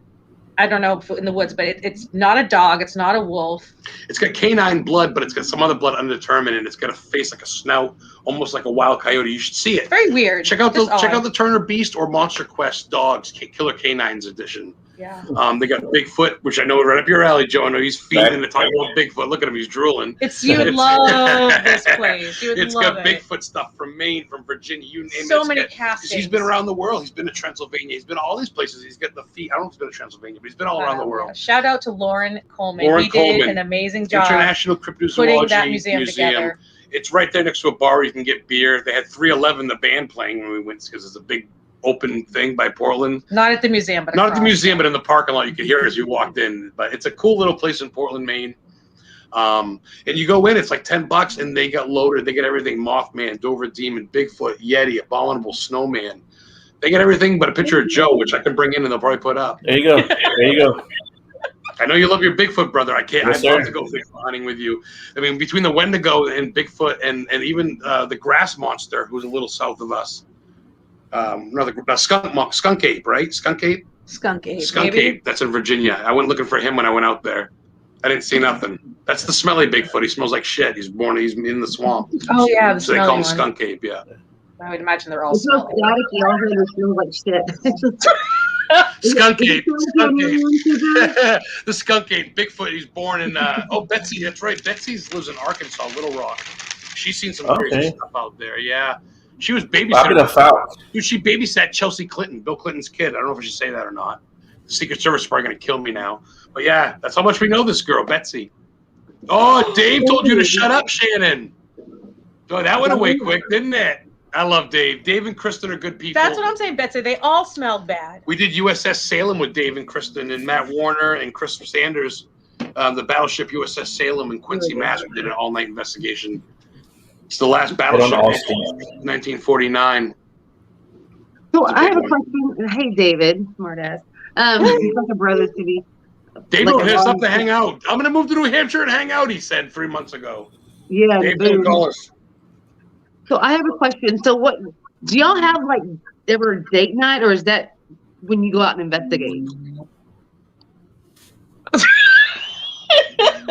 I don't know in the woods, but it's not a dog. It's not a wolf. It's got canine blood, but it's got some other blood undetermined, and it's got a face like a snout, almost like a wild coyote. You should see it. Very weird. Check out the Turner Beast or Monster Quest Dogs Killer Canines edition. Yeah. They got Bigfoot, which I know right up your alley, Joe. I know he's feeding the talking about Bigfoot. Look at him, he's drooling. You would love this place. You would it's love got Bigfoot stuff from Maine, from Virginia, you name it. So many castings. He's been around the world. He's been to Transylvania. He's been to all these places. He's got the feet. I don't know if he's been to Transylvania, but he's been all around the world. Shout out to Lauren Coleman. He did an amazing job. International Cryptozoology putting that museum together. It's right there next to a bar where you can get beer. They had 311, the band, playing when we went because it's a big open thing by Portland. Not at the museum, but not at the museum, but in the parking lot. You could hear it as you walked in. But it's a cool little place in Portland, Maine. And you go in, it's like $10, and they got loaded. They get everything: Mothman, Dover Demon, Bigfoot, Yeti, Abominable Snowman. They get everything but a picture of Joe, which I can bring in and they'll probably put up. There you go. There you go. I know you love your Bigfoot, brother. I'd love to go Bigfoot hunting with you. I mean, between the Wendigo and Bigfoot and even the grass monster, who's a little south of us. Skunk ape, right? Skunk ape. Skunk ape. Skunk ape. That's in Virginia. I went looking for him when I went out there. I didn't see nothing. That's the smelly Bigfoot. He smells like shit. He's in the swamp. Oh yeah, so they call him skunk ape. Yeah. I would imagine they're all smelly. Smells like shit. Skunk ape. Skunk ape. The skunk ape. Bigfoot. He's born in. Betsy. That's right. Betsy lives in Arkansas, Little Rock. She's seen some crazy stuff out there. Yeah. She was Bobby babysitting. the Falcon. Dude, she babysat Chelsea Clinton, Bill Clinton's kid. I don't know if I should say that or not. The Secret Service is probably going to kill me now. But yeah, that's how much we know this girl, Betsy. Oh, Dave told you to shut up, Shannon. Oh, that went away quick, didn't it? I love Dave. Dave and Kristen are good people. That's what I'm saying, Betsy. They all smelled bad. We did USS Salem with Dave and Kristen and Matt Warner and Chris Sanders. The battleship USS Salem in Quincy, Mass. We did an all-night investigation. It's the last battleship, 1949. So I have a question. Hey, David, smartass. He's like a brother to me. David Like will hit us up to hang out. I'm going to move to New Hampshire and hang out, he said 3 months ago. Yeah. David will call us. So I have a question. So what do y'all have like ever date night, or is that when you go out and investigate?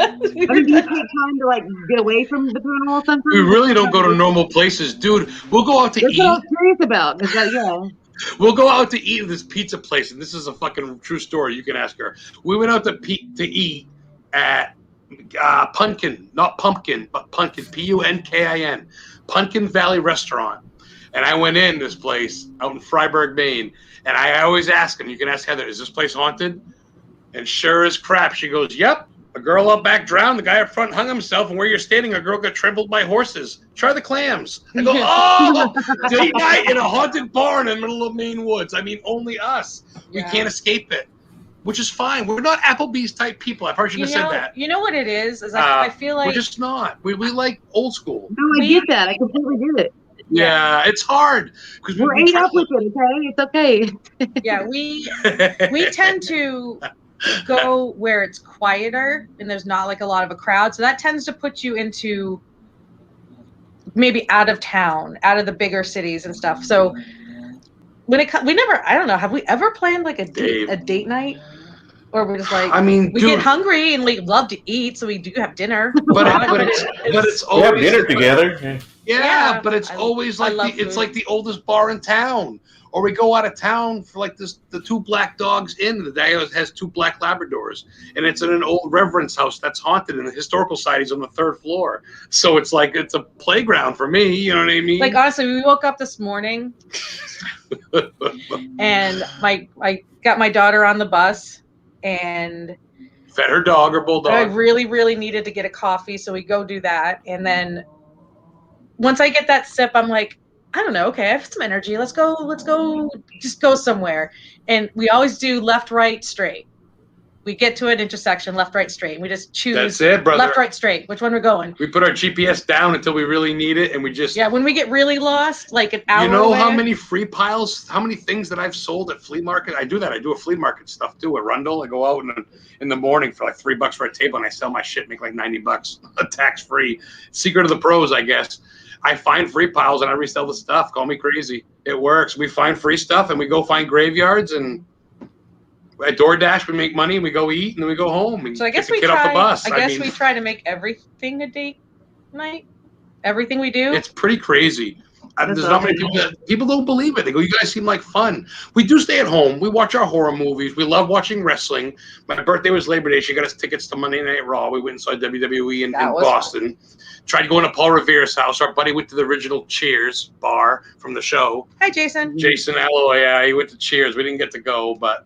I mean, do you take time to like get away from the paranormal sometimes? We really don't go to normal places, dude. We'll go out to That's eat. what I was curious about. Yeah. We'll go out to eat at this pizza place, and this is a fucking true story. You can ask her. We went out to eat at Pumpkin, not Pumpkin, but Punkin, Punkin, Pumpkin Valley Restaurant. And I went in this place out in Freiburg, Maine, and I always ask them, you can ask Heather, is this place haunted? And sure as crap, she goes, yep. A girl out back drowned. The guy up front hung himself, and where you're standing, a girl got trampled by horses. Try the clams. I go, oh, date night in a haunted barn in the middle of Maine woods. I mean, only us. We can't escape it, which is fine. We're not Applebee's type people. I probably shouldn't have said that. You know what it is I feel like we're just not. We like old school. No, I get that. I completely get it. Yeah, it's hard because we're ate up with it. Okay, it's okay. Yeah, we tend to go where it's quieter and there's not like a lot of a crowd, so that tends to put you into maybe out of town, out of the bigger cities and stuff. So when it we never, I don't know, have we ever planned like a date night, or we're just like, I mean, we get hungry and we love to eat, so we do have dinner, but it's always, we have dinner together. Yeah, but it's always like it's like the oldest bar in town. Or we go out of town for like the Two Black Dogs Inn. The guy has 2 black Labradors, and it's in an old reverence house that's haunted, and the historical society's on the 3rd floor. So it's like it's a playground for me. You know what I mean? Like honestly, we woke up this morning, and I got my daughter on the bus, and fed her dog or bulldog. I really, really needed to get a coffee, so we go do that, and then once I get that sip, I'm like, I don't know. Okay, I have some energy. Let's go. Just go somewhere. And we always do left, right, straight. We get to an intersection, left, right, straight. And we just choose. That's it, brother. Left, right, straight. Which one we're going? We put our GPS down until we really need it, and we just. Yeah, when we get really lost, like an hour. You know away, how many free piles, how many things that I've sold at flea market? I do that. I do a flea market stuff too at Rundle. I go out in the morning for like $3 for a table, and I sell my shit, make like $90, tax free. Secret of the pros, I guess. I find free piles and I resell the stuff. Call me crazy. It works. We find free stuff and we go find graveyards, and at DoorDash we make money and we go eat and then we go home. And so I guess we try. Off the bus. I guess we try to make everything a date night. Everything we do. It's pretty crazy. There's not many people don't believe it. They go, you guys seem like fun. We do stay at home. We watch our horror movies. We love watching wrestling. My birthday was Labor Day. She got us tickets to Monday Night Raw. We went and saw WWE in Boston. Tried going to Paul Revere's house. Our buddy went to the original Cheers bar from the show. Hi, Jason. Jason Alloy. Yeah, he went to Cheers. We didn't get to go, but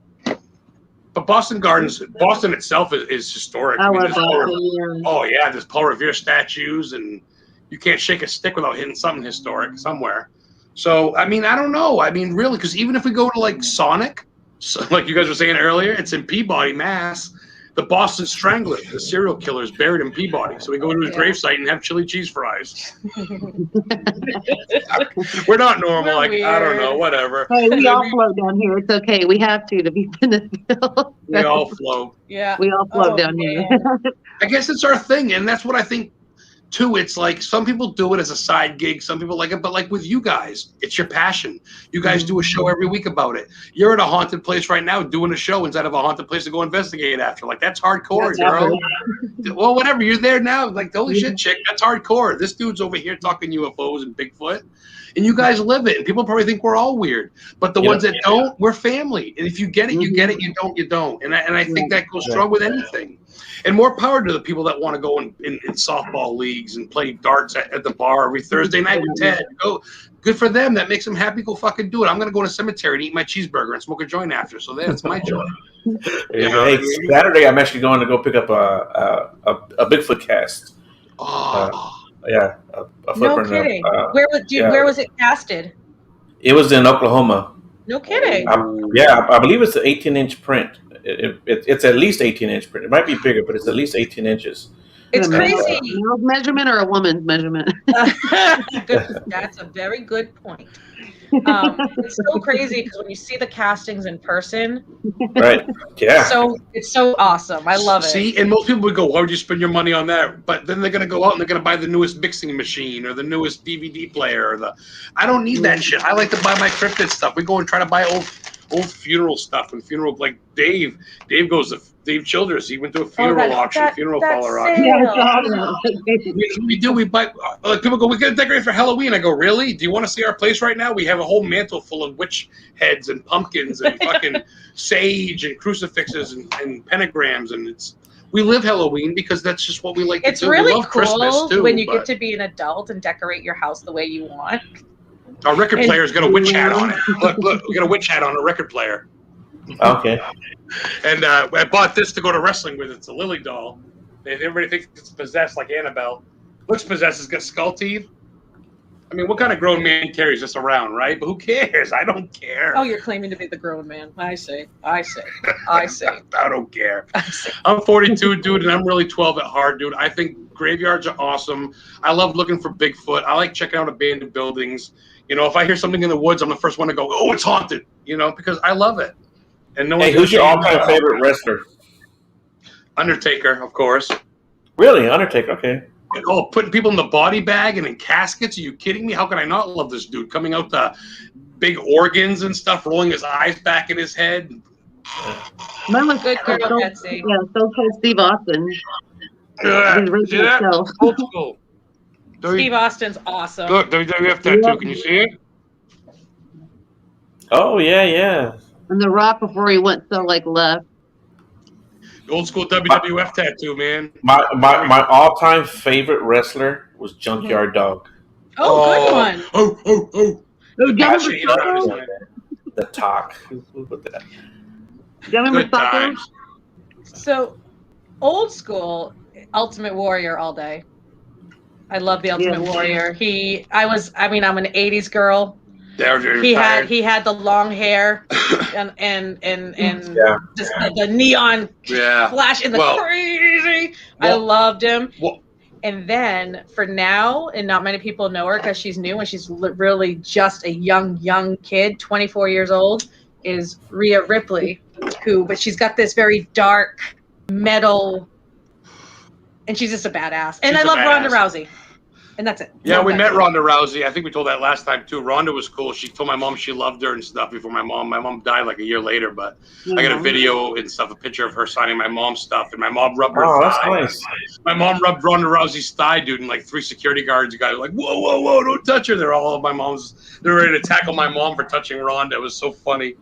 Boston Gardens, Boston itself is historic. I love Boston. Oh yeah, there's Paul Revere statues, and you can't shake a stick without hitting something historic somewhere. So, I mean, I don't know. I mean, really, because even if we go to like Sonic, like you guys were saying earlier, it's in Peabody, Mass. The Boston Strangler, the serial killer, is buried in Peabody. So we go to his gravesite and have chili cheese fries. We're not normal. Like, weird. I don't know, whatever. Hey, we all float down here. It's okay. We have to be in the We all float. Yeah. We all float down here. I guess it's our thing, and that's what I think. Too, it's like some people do it as a side gig, some people like it, but like with you guys, it's your passion. You guys do a show every week about it. You're in a haunted place right now doing a show instead of a haunted place to go investigate after. Like, that's hardcore, girl. Well, whatever, you're there now. Like, holy shit, chick, that's hardcore. This dude's over here talking UFOs and Bigfoot, and you guys live it. And people probably think we're all weird, but the ones that don't, we're family. And if you get it, you get it. You don't, you don't. And I think that goes strong with anything. And more power to the people that want to go in softball leagues and play darts at the bar every Thursday night with Ted. Go, good for them. That makes them happy. Go fucking do it. I'm going to go to the cemetery and eat my cheeseburger and smoke a joint after. So that's my joy. Hey, Saturday I'm actually going to go pick up a Bigfoot cast. Yeah, a No footprint. kidding. Where was it casted? It was in Oklahoma. No kidding. I believe it's an 18-inch print. It's at least 18-inch print. It might be bigger, but it's at least 18 inches. It's crazy. A male's measurement or a woman's measurement? That's a very good point. It's so crazy because when you see the castings in person, right? Yeah. So it's so awesome. I love it. See, and most people would go, "Why would you spend your money on that?" But then they're gonna go out and they're gonna buy the newest mixing machine or the newest DVD player. Or I don't need that shit. I like to buy my cryptid stuff. We go and try to buy old funeral stuff and funeral, like Dave. Dave goes to Dave Childress. He went to a funeral auction, funeral parlor auction. We do. We buy. People go, "We got to decorate for Halloween." I go, "Really? Do you want to see our place right now? We have a whole mantle full of witch heads and pumpkins and fucking sage and crucifixes and pentagrams, and we live Halloween because that's just what we like to do. It's really we love cool Christmas too, when you get to be an adult and decorate your house the way you want. Our record player's got a witch hat on it. Look, we got a witch hat on a record player. Okay. And I bought this to go to wrestling with. It's a Lily doll. Everybody thinks it's possessed like Annabelle. Looks possessed. It's got skull teeth. I mean, what kind of grown man carries this around, right? But who cares? I don't care. Oh, you're claiming to be the grown man. I say. I don't care. I'm 42, dude, and I'm really 12 at heart, dude. I think graveyards are awesome. I love looking for Bigfoot. I like checking out abandoned buildings. You know, if I hear something in the woods, I'm the first one to go, "Oh, it's haunted," you know, because I love it. And no. Hey, who's your all-time favorite wrestler? Undertaker, of course. Really, Undertaker? Okay. Oh, putting people in the body bag and in caskets? Are you kidding me? How can I not love this dude? Coming out the big organs and stuff, rolling his eyes back in his head. Mine was Good girl, Betsy. Yeah, so cold Steve Austin. See that? Old school. Steve Austin's awesome. Look, WWF tattoo. Can you see it? Oh yeah. And The Rock before he went so left. Old school WWF tattoo, man. My all-time favorite wrestler was Junkyard Dog. Oh, good one. Oh. The talk. Who put that? Do you remember Good times. So, old school Ultimate Warrior all day. I love the Ultimate Warrior. I'm an 80s girl. He had the long hair and just the neon flash and the crazy. I loved him. And then for now, and not many people know her because she's new and she's really just a young kid, 24 years old, is Rhea Ripley, but she's got this very dark metal, and she's just a badass. And I love Ronda Rousey. And that's it. Yeah, we met Ronda Rousey. I think we told that last time too. Ronda was cool. She told my mom she loved her and stuff before my mom died like a year later. But I got a video and stuff, a picture of her signing my mom's stuff, and my mom rubbed her thigh. That's nice. My mom rubbed Ronda Rousey's thigh, dude, and like 3 security guards, guys were like, whoa, don't touch her. They're all my mom's. They're ready to tackle my mom for touching Ronda. It was so funny.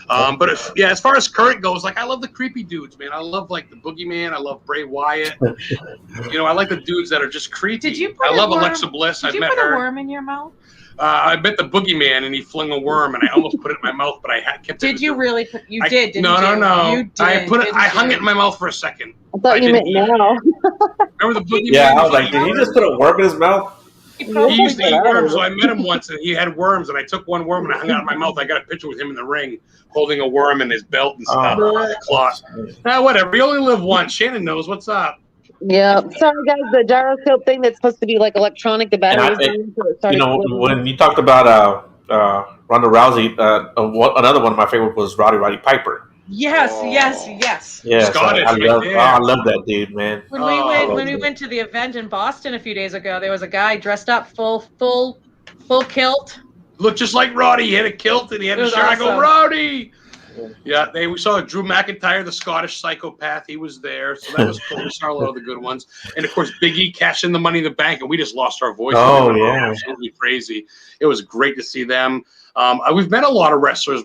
But as far as current goes, I love the creepy dudes, man. I love the Boogeyman. I love Bray Wyatt. I like the dudes that are just creepy. I love Alexa Bliss. Did you put a worm in your mouth? I met the Boogeyman and he flung a worm and I almost put it in my mouth, but I kept it. Did you really put? You did, didn't you? No. You did, I hung it in my mouth for a second. I thought you meant now. Remember the Boogeyman? Yeah, I was like, did he just put a worm in his mouth? He used to eat worms, so I met him once, and he had worms, and I took one worm and I hung it out of my mouth. I got a picture with him in the ring, holding a worm in his belt and stuff. Claws. Whatever. You only live once. Shannon knows what's up. Yeah. Sorry, guys. The gyroscope thing that's supposed to be electronic, the battery. When you talked about Ronda Rousey, another one of my favorite was Roddy Piper. Yes. Yeah, Scottish. I love that dude, man. When we went to the event in Boston a few days ago, there was a guy dressed up full kilt. Looked just like Roddy. He had a kilt and he had a shirt. Awesome. I go, Roddy. Yeah, we saw Drew McIntyre, the Scottish psychopath. He was there, so that was cool. We saw a lot of the good ones, and of course, Big E cashed in the Money in the Bank, and we just lost our voice. Oh yeah, absolutely crazy. It was great to see them. We've met a lot of wrestlers.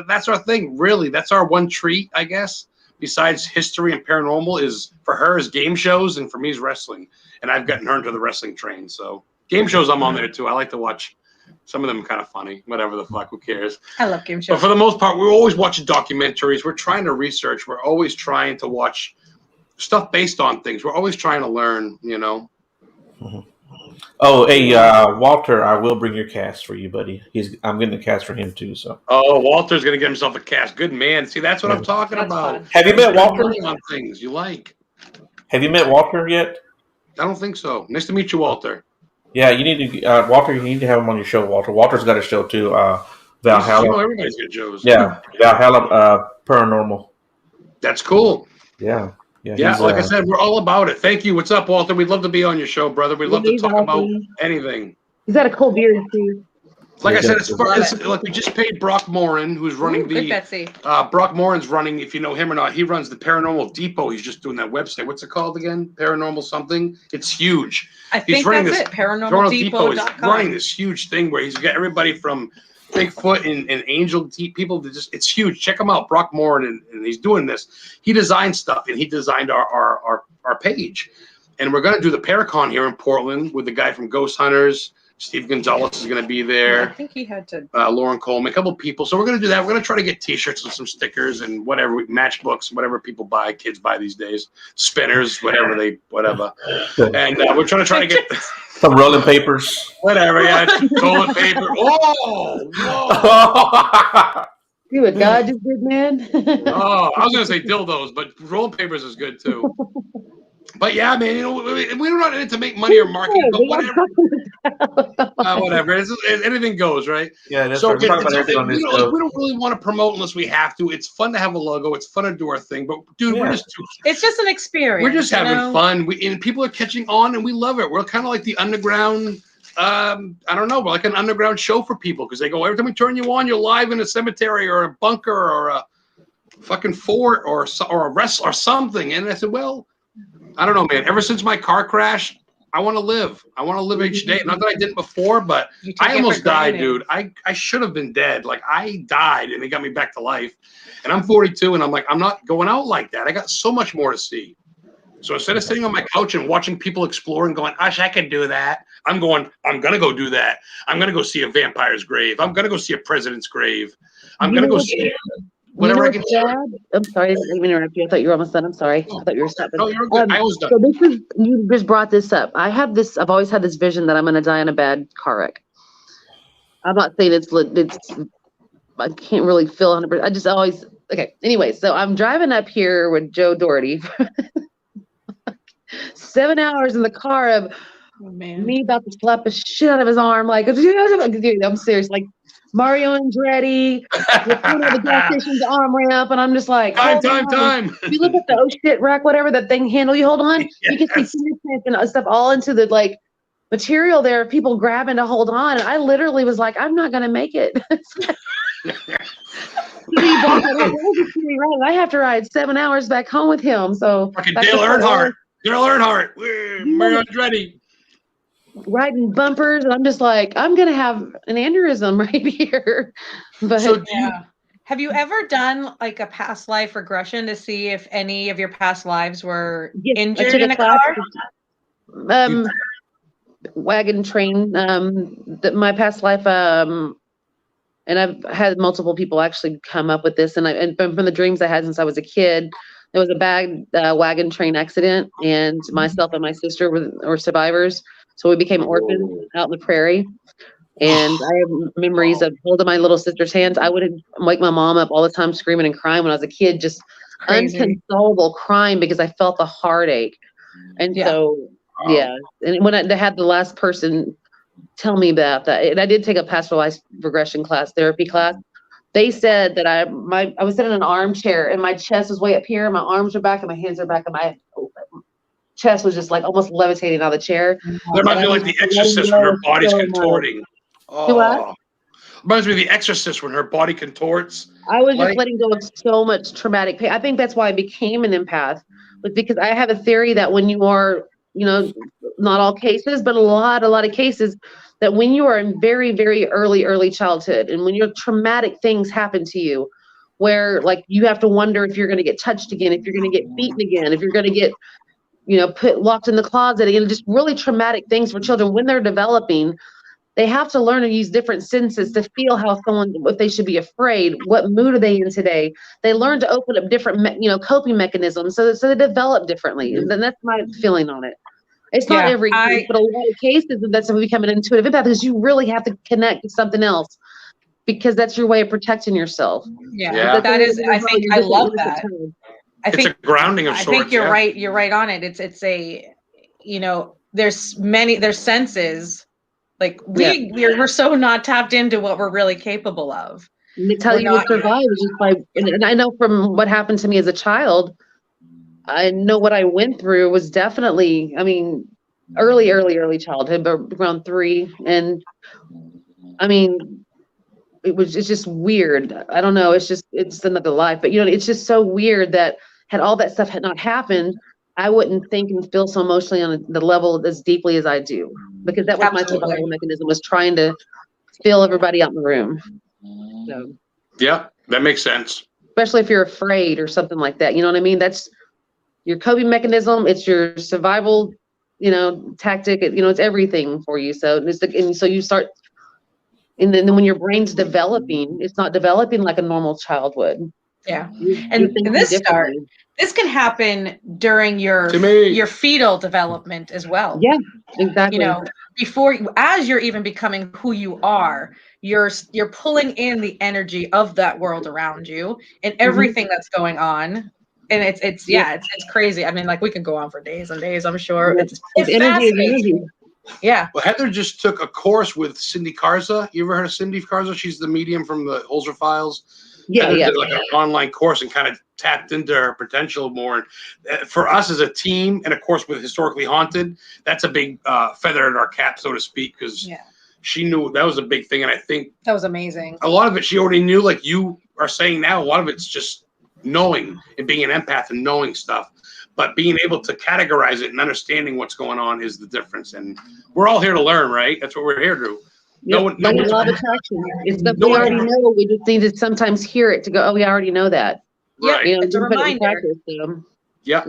That's our thing, really. That's our one treat, I guess. besides history and paranormal is for her is game shows, and for me is wrestling. And I've gotten her into the wrestling train. So game shows, I'm on there too. I like to watch. Some of them kind of funny. Whatever the fuck, who cares? I love game shows. But for the most part, we're always watching documentaries. We're trying to research. We're always trying to watch stuff based on things. We're always trying to learn, you know. Oh, hey, Walter, I will bring your cast for you, buddy. I'm getting a cast for him too. So. Oh, Walter's gonna get himself a cast. Good man. See, that's what I'm talking That's about. fun. Have you met Walter? On things you like. Have you met Walter yet? I don't think so. Nice to meet you, Walter. Yeah, you need to, Walter. You need to have him on your show, Walter. Walter's got a show too. Valhalla. Everybody's got shows. Yeah, Valhalla Paranormal. That's cool. Yeah. Yeah, like I said, we're all about it. Thank you. What's up, Walter? We'd love to be on your show, brother. We'd love to talk about anything. He's got a cool beard too. Like I said, it's like we just paid Brock Morin, who's running Good Betsy. Brock Morin's running, if you know him or not, he runs the Paranormal Depot. He's just doing that website. What's it called again? Paranormal something? It's huge. I think that's it. ParanormalDepot.com. He's running this huge thing where he's got everybody from Bigfoot and angel people to just, it's huge. Check him out, Brock Morin, and he's doing this. He designed stuff, and he designed our page. And we're going to do the Paracon here in Portland with the guy from Ghost Hunters. Steve Gonzalez is going to be there. I think he had to. Lauren Coleman, a couple of people. So we're going to do that. We're going to try to get T-shirts and some stickers and whatever, matchbooks, whatever people buy, kids buy these days, spinners, whatever. And we're trying to get some rolling papers, whatever. Yeah, toilet paper. Whoa! See what God just did, man. Oh, I was going to say dildos, but rolling papers is good too. But yeah, man, you know, we're not in it to make money or marketing, but whatever. Whatever. Anything goes, right? Yeah, that's so right. We don't really want to promote unless we have to. It's fun to have a logo. It's fun to do our thing. But, dude, it's just an experience. We're just having fun. And people are catching on, and we love it. We're kind of like the underground, I don't know, we're like an underground show for people because they go, every time we turn you on, you're live in a cemetery or a bunker or a fucking fort or a wrestle or something. And I said, well, I don't know, man. Ever since my car crash, I want to live. I want to live each day. Not that I didn't before, but I almost died, dude. I should have been dead. Like, I died, and they got me back to life. And I'm 42, and I'm like, I'm not going out like that. I got so much more to see. So instead of sitting on my couch and watching people explore and going, Ush, I can do that, I'm going to go do that. I'm going to go see a vampire's grave. I'm going to go see a president's grave. I'm going to go see whatever I can see. I'm sorry, I didn't interrupt you. I thought you were almost done. I'm sorry. I thought you were stopping. No, you're good. I was done. So you just brought this up. I've always had this vision that I'm going to die in a bad car wreck. I'm not saying it's I can't really feel 100%. I just always, okay. Anyway, so I'm driving up here with Joe Doherty. 7 hours in the car of me about to slap the shit out of his arm. Like, dude, I'm serious. Like, Mario Andretti, the gas station's arm ramp, and I'm just like, time. You look at the oh shit rack, whatever that thing handle you hold on, you can see fingerprints and stuff all into the like material there. People grabbing to hold on, and I literally was like, I'm not gonna make it. I have to ride 7 hours back home with him. So fucking Dale Earnhardt, Mario Andretti. Riding bumpers, and I'm just like, I'm gonna have an aneurysm right here. But so have you ever done like a past life regression to see if any of your past lives were injured in a car? Wagon train. My past life. And I've had multiple people actually come up with this, and from the dreams I had since I was a kid. There was a bad wagon train accident, and myself and my sister were survivors. So we became orphans out in the prairie. And I have memories of holding my little sister's hands. I would wake my mom up all the time screaming and crying when I was a kid, just unconsolable crying because I felt the heartache. And so, And when I had the last person tell me about that, and I did take a past life regression therapy class, they said that I was sitting in an armchair and my chest was way up here, and my arms are back and my hands are back, and my chest was just like almost levitating out of the chair. That reminds me like The Exorcist when her body's contorting. What? Reminds me of The Exorcist when her body contorts. I was just letting go of so much traumatic pain. I think that's why I became an empath, was because I have a theory that when you are, not all cases, but a lot of cases, that when you are in very, very early childhood, and when your traumatic things happen to you, where like you have to wonder if you're going to get touched again, if you're going to get beaten again, if you're going to get, put locked in the closet again. Just really traumatic things for children when they're developing. They have to learn to use different senses to feel how someone, if they should be afraid, what mood are they in today. They learn to open up different, coping mechanisms, so they develop differently. And then that's my feeling on it. It's not every case, but a lot of cases that's when we become an intuitive empath, because you really have to connect to something else, because that's your way of protecting yourself. Yeah. That is, I think I love that. It's a grounding of sorts. I think you're right. You're right on it. It's a, there's senses. Like we're so not tapped into what we're really capable of. And they tell you to survive just by, and I know from what happened to me as a child, I know what I went through was definitely, early childhood, but around 3. And it's just weird. I don't know. It's another life, but it's just so weird that had all that stuff had not happened, I wouldn't think and feel so emotionally on the level as deeply as I do, because that was my survival mechanism, was trying to feel everybody out in the room. So, yeah, that makes sense. Especially if you're afraid or something like that. You know what I mean? That's your coping mechanism. It's your survival, tactic. It's everything for you. So and so you start, and then when your brain's developing, it's not developing like a normal child would. Yeah. And this can happen during your fetal development as well. Yeah, exactly. As you're even becoming who you are, you're pulling in the energy of that world around you and everything that's going on. And it's crazy. I mean, like, we can go on for days and days, I'm sure. Yeah. It's fascinating. Yeah. Well, Heather just took a course with Cindy Garza. You ever heard of Cindy Garza? She's the medium from the Holzer Files. Yeah, Heather did like an online course and kind of tapped into her potential more. And for us as a team, and of course with Historically Haunted, that's a big feather in our cap, so to speak, because she knew that was a big thing. And I think that was amazing. A lot of it she already knew, like you are saying now. A lot of it's just knowing and being an empath and knowing stuff. But being able to categorize it and understanding what's going on is the difference. And we're all here to learn, right? That's what we're here to do. No one love attraction. It's stuff we already know. We just need to sometimes hear it to go, oh, we already know that. Right. It's a reminder. Yeah.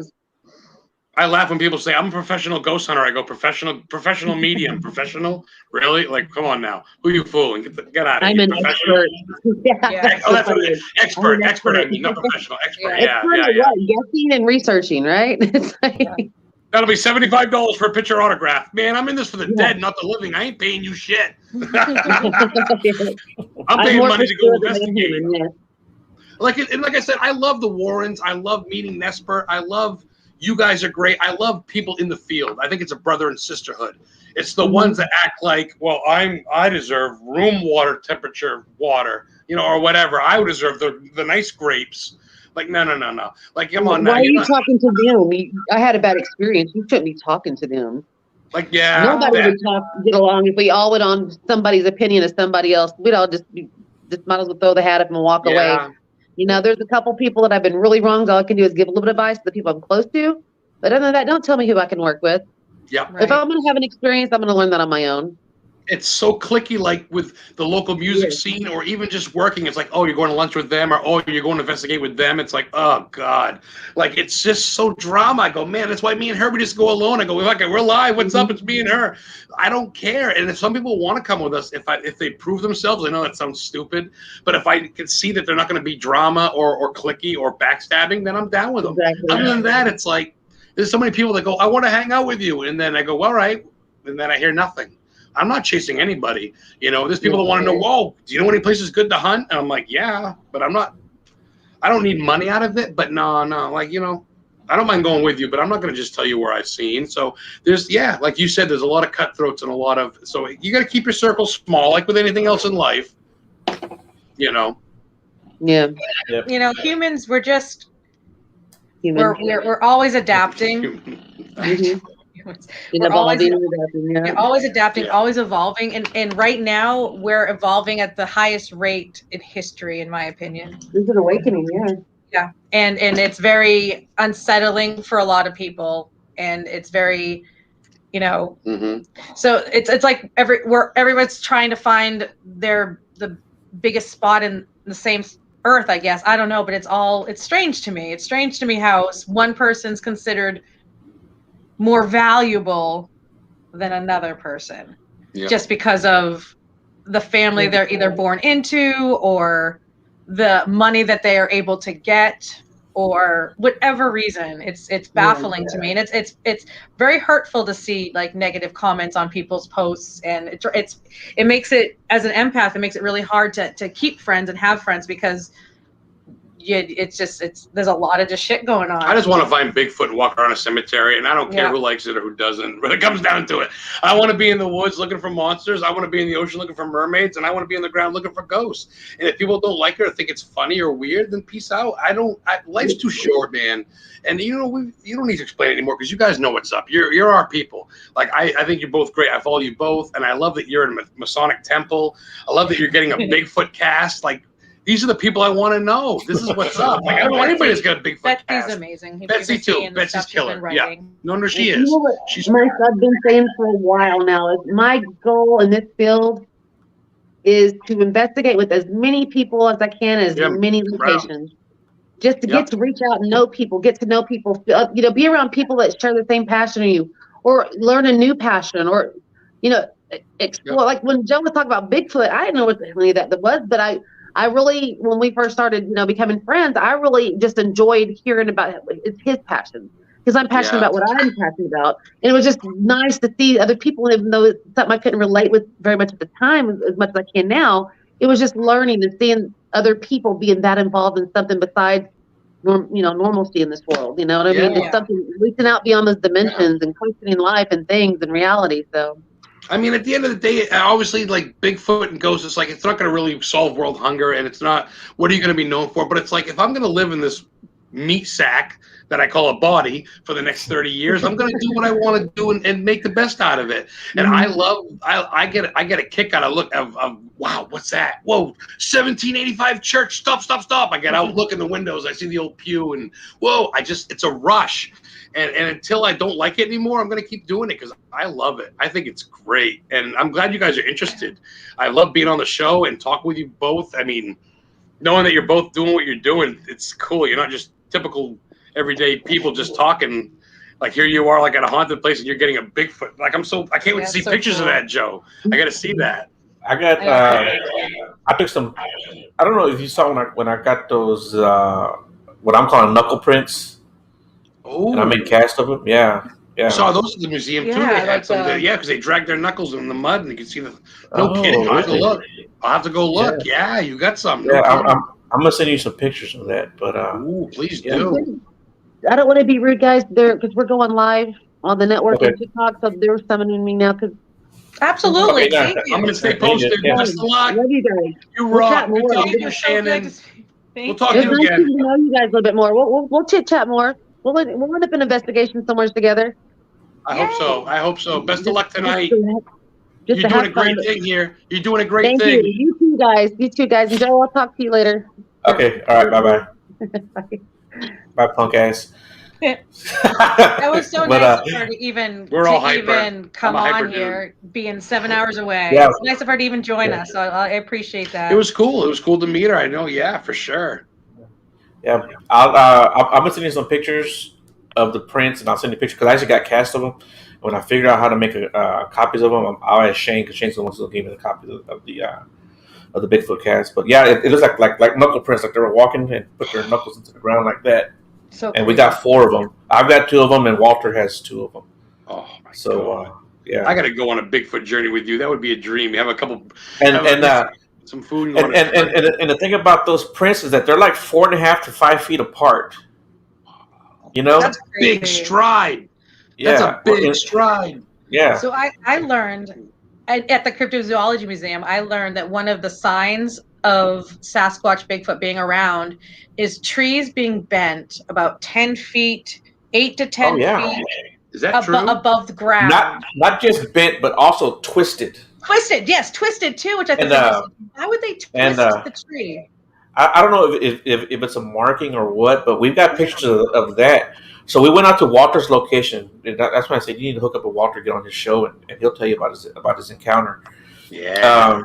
I laugh when people say, I'm a professional ghost hunter. I go, professional medium. Professional? Really? Like, come on now. Who are you fooling? Get out of here. I'm an expert. Oh, that's what it is. Expert. I mean, not professional. Expert. Yeah. Guessing and researching, right? It's like, that'll be $75 for a picture autograph. Man, I'm in this for the dead, not the living. I ain't paying you shit. I'm paying money to go investigate. Like I said, I love the Warrens. I love meeting Nesper. I love you guys are great. I love people in the field. I think it's a brother and sisterhood. It's the ones that act like, well, I deserve room water temperature water, or whatever. I would deserve the nice grapes. Like, no. Like, come on now. Why are you talking to them? I had a bad experience. You shouldn't be talking to them. Like, yeah. Nobody would get along if we all went on somebody's opinion of somebody else. We'd all just might as well throw the hat up and walk away. There's a couple people that I've been really wrong. All I can do is give a little bit of advice to the people I'm close to. But other than that, don't tell me who I can work with. Yeah. Right. If I'm going to have an experience, I'm going to learn that on my own. It's so clicky, like with the local music scene, or even just working. It's like, oh, you're going to lunch with them, or oh, you're going to investigate with them. It's like, oh God, like it's just so drama. I go, man, that's why me and her, we just go alone. I go, okay, we're live. What's up? It's me and her. I don't care. And if some people want to come with us, if they prove themselves, I know that sounds stupid, but if I can see that they're not going to be drama or clicky or backstabbing, then I'm down with them. Exactly. Other than that, it's like there's so many people that go, I want to hang out with you, and then I go, all right, and then I hear nothing. I'm not chasing anybody. There's people that want to know, whoa, do you know any places good to hunt? And I'm like, yeah, but I don't need money out of it. But no. Like, I don't mind going with you, but I'm not going to just tell you where I've seen. So there's, like you said, there's a lot of cutthroats and so you got to keep your circle small, like with anything else in life, Yeah. Humans, we're just, we're always adapting. We're always adapting, always evolving, and right now we're evolving at the highest rate in history, in my opinion. There's an awakening, yeah, and it's very unsettling for a lot of people, and it's very, so it's like everyone's trying to find the biggest spot in the same earth, I guess. I don't know, but it's strange to me. It's strange to me how one person's considered more valuable than another person just because of the family they're either born into or the money that they are able to get or whatever reason. It's baffling to me, and it's very hurtful to see like negative comments on people's posts, and it makes it, as an empath, it makes it really hard to keep friends and have friends because there's a lot of just shit going on. I just want to find Bigfoot and walk around a cemetery, and I don't care who likes it or who doesn't. But it comes down to it. I want to be in the woods looking for monsters. I want to be in the ocean looking for mermaids, and I want to be on the ground looking for ghosts. And if people don't like it or think it's funny or weird, then peace out. Life's too short, man. And you don't need to explain it anymore because you guys know what's up. You're our people. Like I think you're both great. I follow you both, and I love that you're in a Masonic temple. I love that you're getting a Bigfoot cast. Like, these are the people I want to know. This is what's up. Like, I don't know anybody that's got a Bigfoot cast. Betsy's amazing. Betsy too. Betsy's killer. Yeah. No wonder she is. You know what, She's Mike, I've been saying for a while now, is my goal in this field is to investigate with as many people as I can, as many locations, just to get to reach out and know people, get to know people, be around people that share the same passion as you, or learn a new passion, or, explore. Like when Joe was talking about Bigfoot, I didn't know what any of that was, but I really, when we first started, becoming friends, I really just enjoyed hearing about it's his passion, because I'm passionate about what I'm passionate about. And it was just nice to see other people, even though it's something I couldn't relate with very much at the time, as much as I can now. It was just learning and seeing other people being that involved in something besides, normalcy in this world. You know what I mean? It's something reaching out beyond those dimensions and questioning life and things and reality. So. I mean, at the end of the day, obviously, like Bigfoot and ghosts, it's like it's not going to really solve world hunger, and it's not. What are you going to be known for? But it's like if I'm going to live in this meat sack that I call a body for the next 30 years, I'm going to do what I want to do and make the best out of it. And I get a kick out of wow, what's that? Whoa, 1785 church. Stop. I get out, look in the windows, I see the old pew, and whoa, it's a rush. And until I don't like it anymore, I'm going to keep doing it because I love it. I think it's great. And I'm glad you guys are interested. I love being on the show and talk with you both. I mean, knowing that you're both doing what you're doing, it's cool. You're not just typical everyday people just talking. Like here you are like at a haunted place and you're getting a Bigfoot. Like I can't wait to see pictures of that, Joe. I got to see that. I took some, I don't know if you saw when I got those, what I'm calling knuckle prints. Oh, and I made cast of them. Yeah. I saw those at the museum too. They had some. Because they dragged their knuckles in the mud, and you can see the. No kidding. I'll have to look. I'll have to go look. Yeah, you got some. Yeah, I'm gonna send you some pictures of that. But please do. I don't want to be rude, guys, there because we're going live on the network and TikTok, so they're summoning me now. Absolutely. Okay, I'm gonna stay posted. Best of luck. Love you guys. You rock. Good talking to you, Shannon. We'll talk to you again. Nice to know you guys a little bit more. We'll chit chat more. We'll end up in investigation somewhere together. I hope so. Best of luck tonight. You're doing a great thing here. You're doing a great thing. Thank you. You two guys. And Joe, I'll talk to you later. Okay. All right. Bye. Bye, punk ass. That was so nice of her to even come on here, being 7 hours away. Yeah. It's nice of her to even join us. So I appreciate that. It was cool. It was cool to meet her. I know. Yeah, for sure. Yeah, I'm gonna send you some pictures of the prints, and I'll send you pictures because I actually got cast of them. When I figured out how to make copies of them, I'll ask Shane because Shane's the one who gave me the copies of the Bigfoot cast. But yeah, it looks like knuckle prints, like they were walking and put their knuckles into the ground like that. So and we got 4 of them. I've got 2 of them, and Walter has 2 of them. Oh my god! Yeah, I got to go on a Bigfoot journey with you. That would be a dream. You have a couple some food. And the thing about those prints is that they're like 4.5 to 5 feet apart. That's a big stride. Yeah, that's a big stride. Yeah. So I learned at the Cryptozoology Museum. I learned that one of the signs of Sasquatch Bigfoot being around is trees being bent about 10 feet, 8 to 10 feet. Is that true? Above the ground. Not just bent, but also twisted. Twisted too, which I think why would they twist the tree? I don't know if it's a marking or what, but we've got pictures of that. So we went out to Walter's location. That's why I said you need to hook up with Walter, get on his show, and he'll tell you about his encounter. Yeah.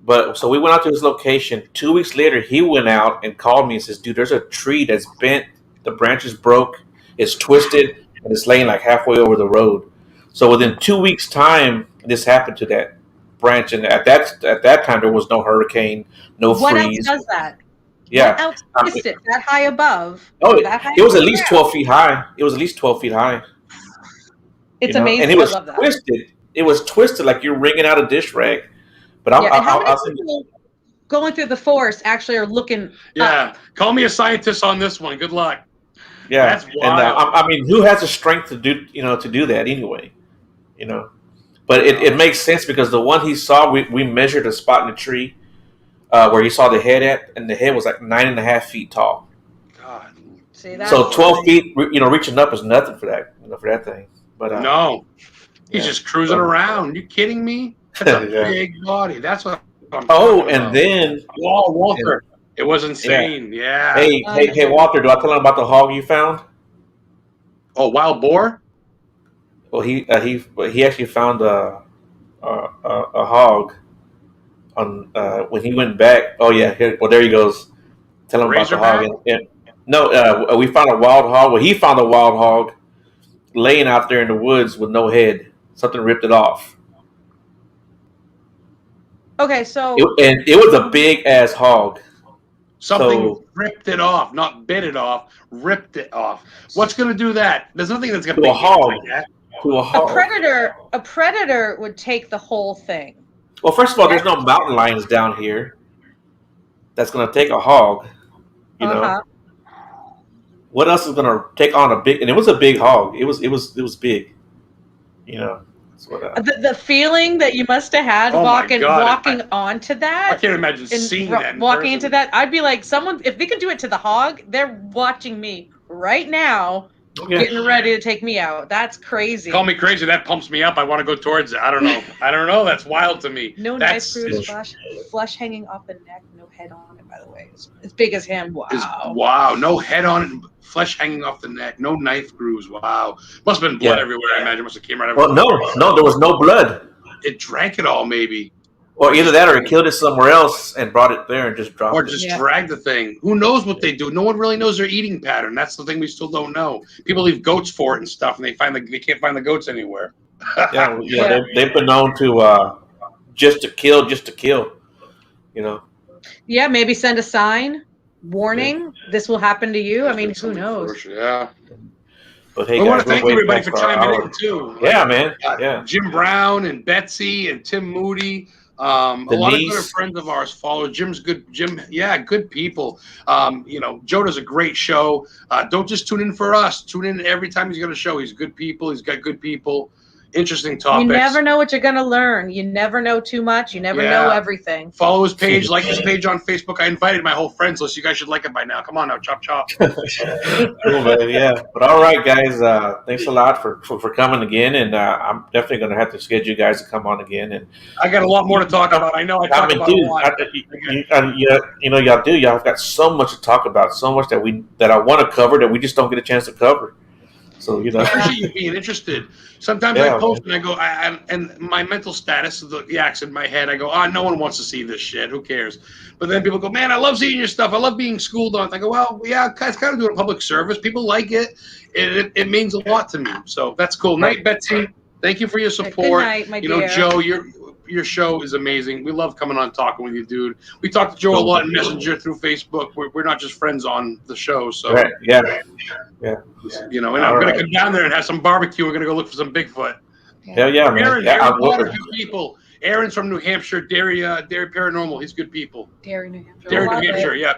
But so we went out to his location. 2 weeks later, he went out and called me and says, "Dude, there's a tree that's bent. The branches broke. It's twisted, and it's laying like halfway over the road." So within 2 weeks' time, this happened to that branch. And at that time, there was no hurricane, no What else freeze. does that? Yeah. What else twists it that high above? Oh, that high it was at above least the ground? 12 feet high. It was at least 12 feet high. It's And amazing. it was I love that. twisted. It was twisted like you're wringing out a dish rag. But Yeah, and how many I'll send you. people going through the forest actually are looking Yeah. up? Call me a scientist on this one. Good luck. Yeah, That's and wild. I mean, who has the strength to do that anyway? You know, but it makes sense because the one he saw, we measured a spot in the tree where he saw the head at, and the head was like 9.5 feet tall. God. See that? So 12 feet, reaching up is nothing for that thing. But No. He's yeah. just cruising around. You kidding me? That's a Yeah. big body. That's what I'm Oh, talking and about. then Walter. It was insane. Yeah. hey, Walter, do I tell him about the hog you found? Oh, wild boar? Well, he actually found a hog on when he went back. Oh yeah, there he goes. Tell him about the Razorback? hog. No, we found a wild hog. Well, he found a wild hog laying out there in the woods with no head. Something ripped it off. Okay, so It was a big ass hog. Something So- ripped it off, not bit it off, ripped it off. What's going to do that? There's nothing that's going To to a be hog. like that. To a a hog. predator would take the whole thing. Well, first of all, there's no mountain lions down here. That's going to take a hog. You know. Uh-huh. What else is going to take on a big? And it was a big hog. It was big. You know. That's what. The feeling that you must have had Oh my walking God, onto I that can't imagine and seeing that. walking into that, I'd be like, someone, if they can do it to the hog, they're watching me right now, Okay. getting ready to take me out. That's crazy. Call me crazy. That pumps me up. I want to go towards it. I don't know. That's wild to me. No That's knife screws, flesh hanging off the neck, no head on it, by the way. It's as big as him. Wow. Wow. No head on it, flesh hanging off the neck, no knife grooves. Wow. Must have been blood everywhere, I imagine. Must have came right out. Well, no, there was no blood. It drank it all, maybe. Or either that, or he killed it somewhere else and brought it there and just dropped Or it. just drag the thing. Who knows what they do? No one really knows their eating pattern. That's the thing we still don't know. People leave goats for it and stuff, and they can't find the goats anywhere. Yeah. They've been known to just to kill. You know. Yeah, maybe send a sign, warning, this will happen to you. I mean, who knows? Yeah. But hey, I want guys, to thank we're way everybody for past our chiming hour. in too. Yeah, man. Yeah. Jim Brown and Betsy and Tim Moody. A lot of good friends of ours follow. Jim, good people. Joe does a great show. Don't just tune in for us. Tune in every time he's got a show. He's good people. He's got good people. Interesting topics. You never know what you're going to learn. You never know too much. You never know everything. Follow his page, like his page on Facebook. I invited my whole friends list. You guys should like it by now. Come on now, chop chop. Cool, man. Yeah. But all right, guys. Thanks a lot for coming again, and I'm definitely going to have to schedule you guys to come on again. And I got a lot more to talk about. I know I talk about a lot. Y'all do. Y'all have got so much to talk about, so much that I want to cover that we just don't get a chance to cover. So I appreciate you being interested. Sometimes I post and I go, and my mental status, the acts in my head, I go, no one wants to see this shit. Who cares? But then people go, man, I love seeing your stuff. I love being schooled on it. I go, well, yeah, it's kind of doing a public service. People like it. It means a lot to me. So that's cool. Night, Betsy. Thank you for your support. Good night, my dear. Joe, your show is amazing. We love coming on talking with you, dude. We talk to Joe a lot in Messenger through Facebook. We're not just friends on the show. So right. Yeah. and I'm going to come down there and have some barbecue. We're going to go look for some Bigfoot. Hell yeah, man. Aaron, a lot of good people. Aaron's from New Hampshire. Dairy Paranormal. He's good people. Dairy, New Hampshire. Dairy, New Hampshire. Yeah.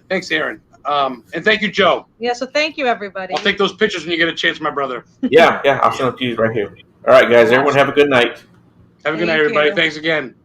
Thanks, Aaron. And thank you, Joe. Yeah, so thank you, everybody. I'll take those pictures when you get a chance, my brother. Yeah. I'll send them to you right here. All right, guys. Everyone have a good night. Have a good night, everybody. Thanks again.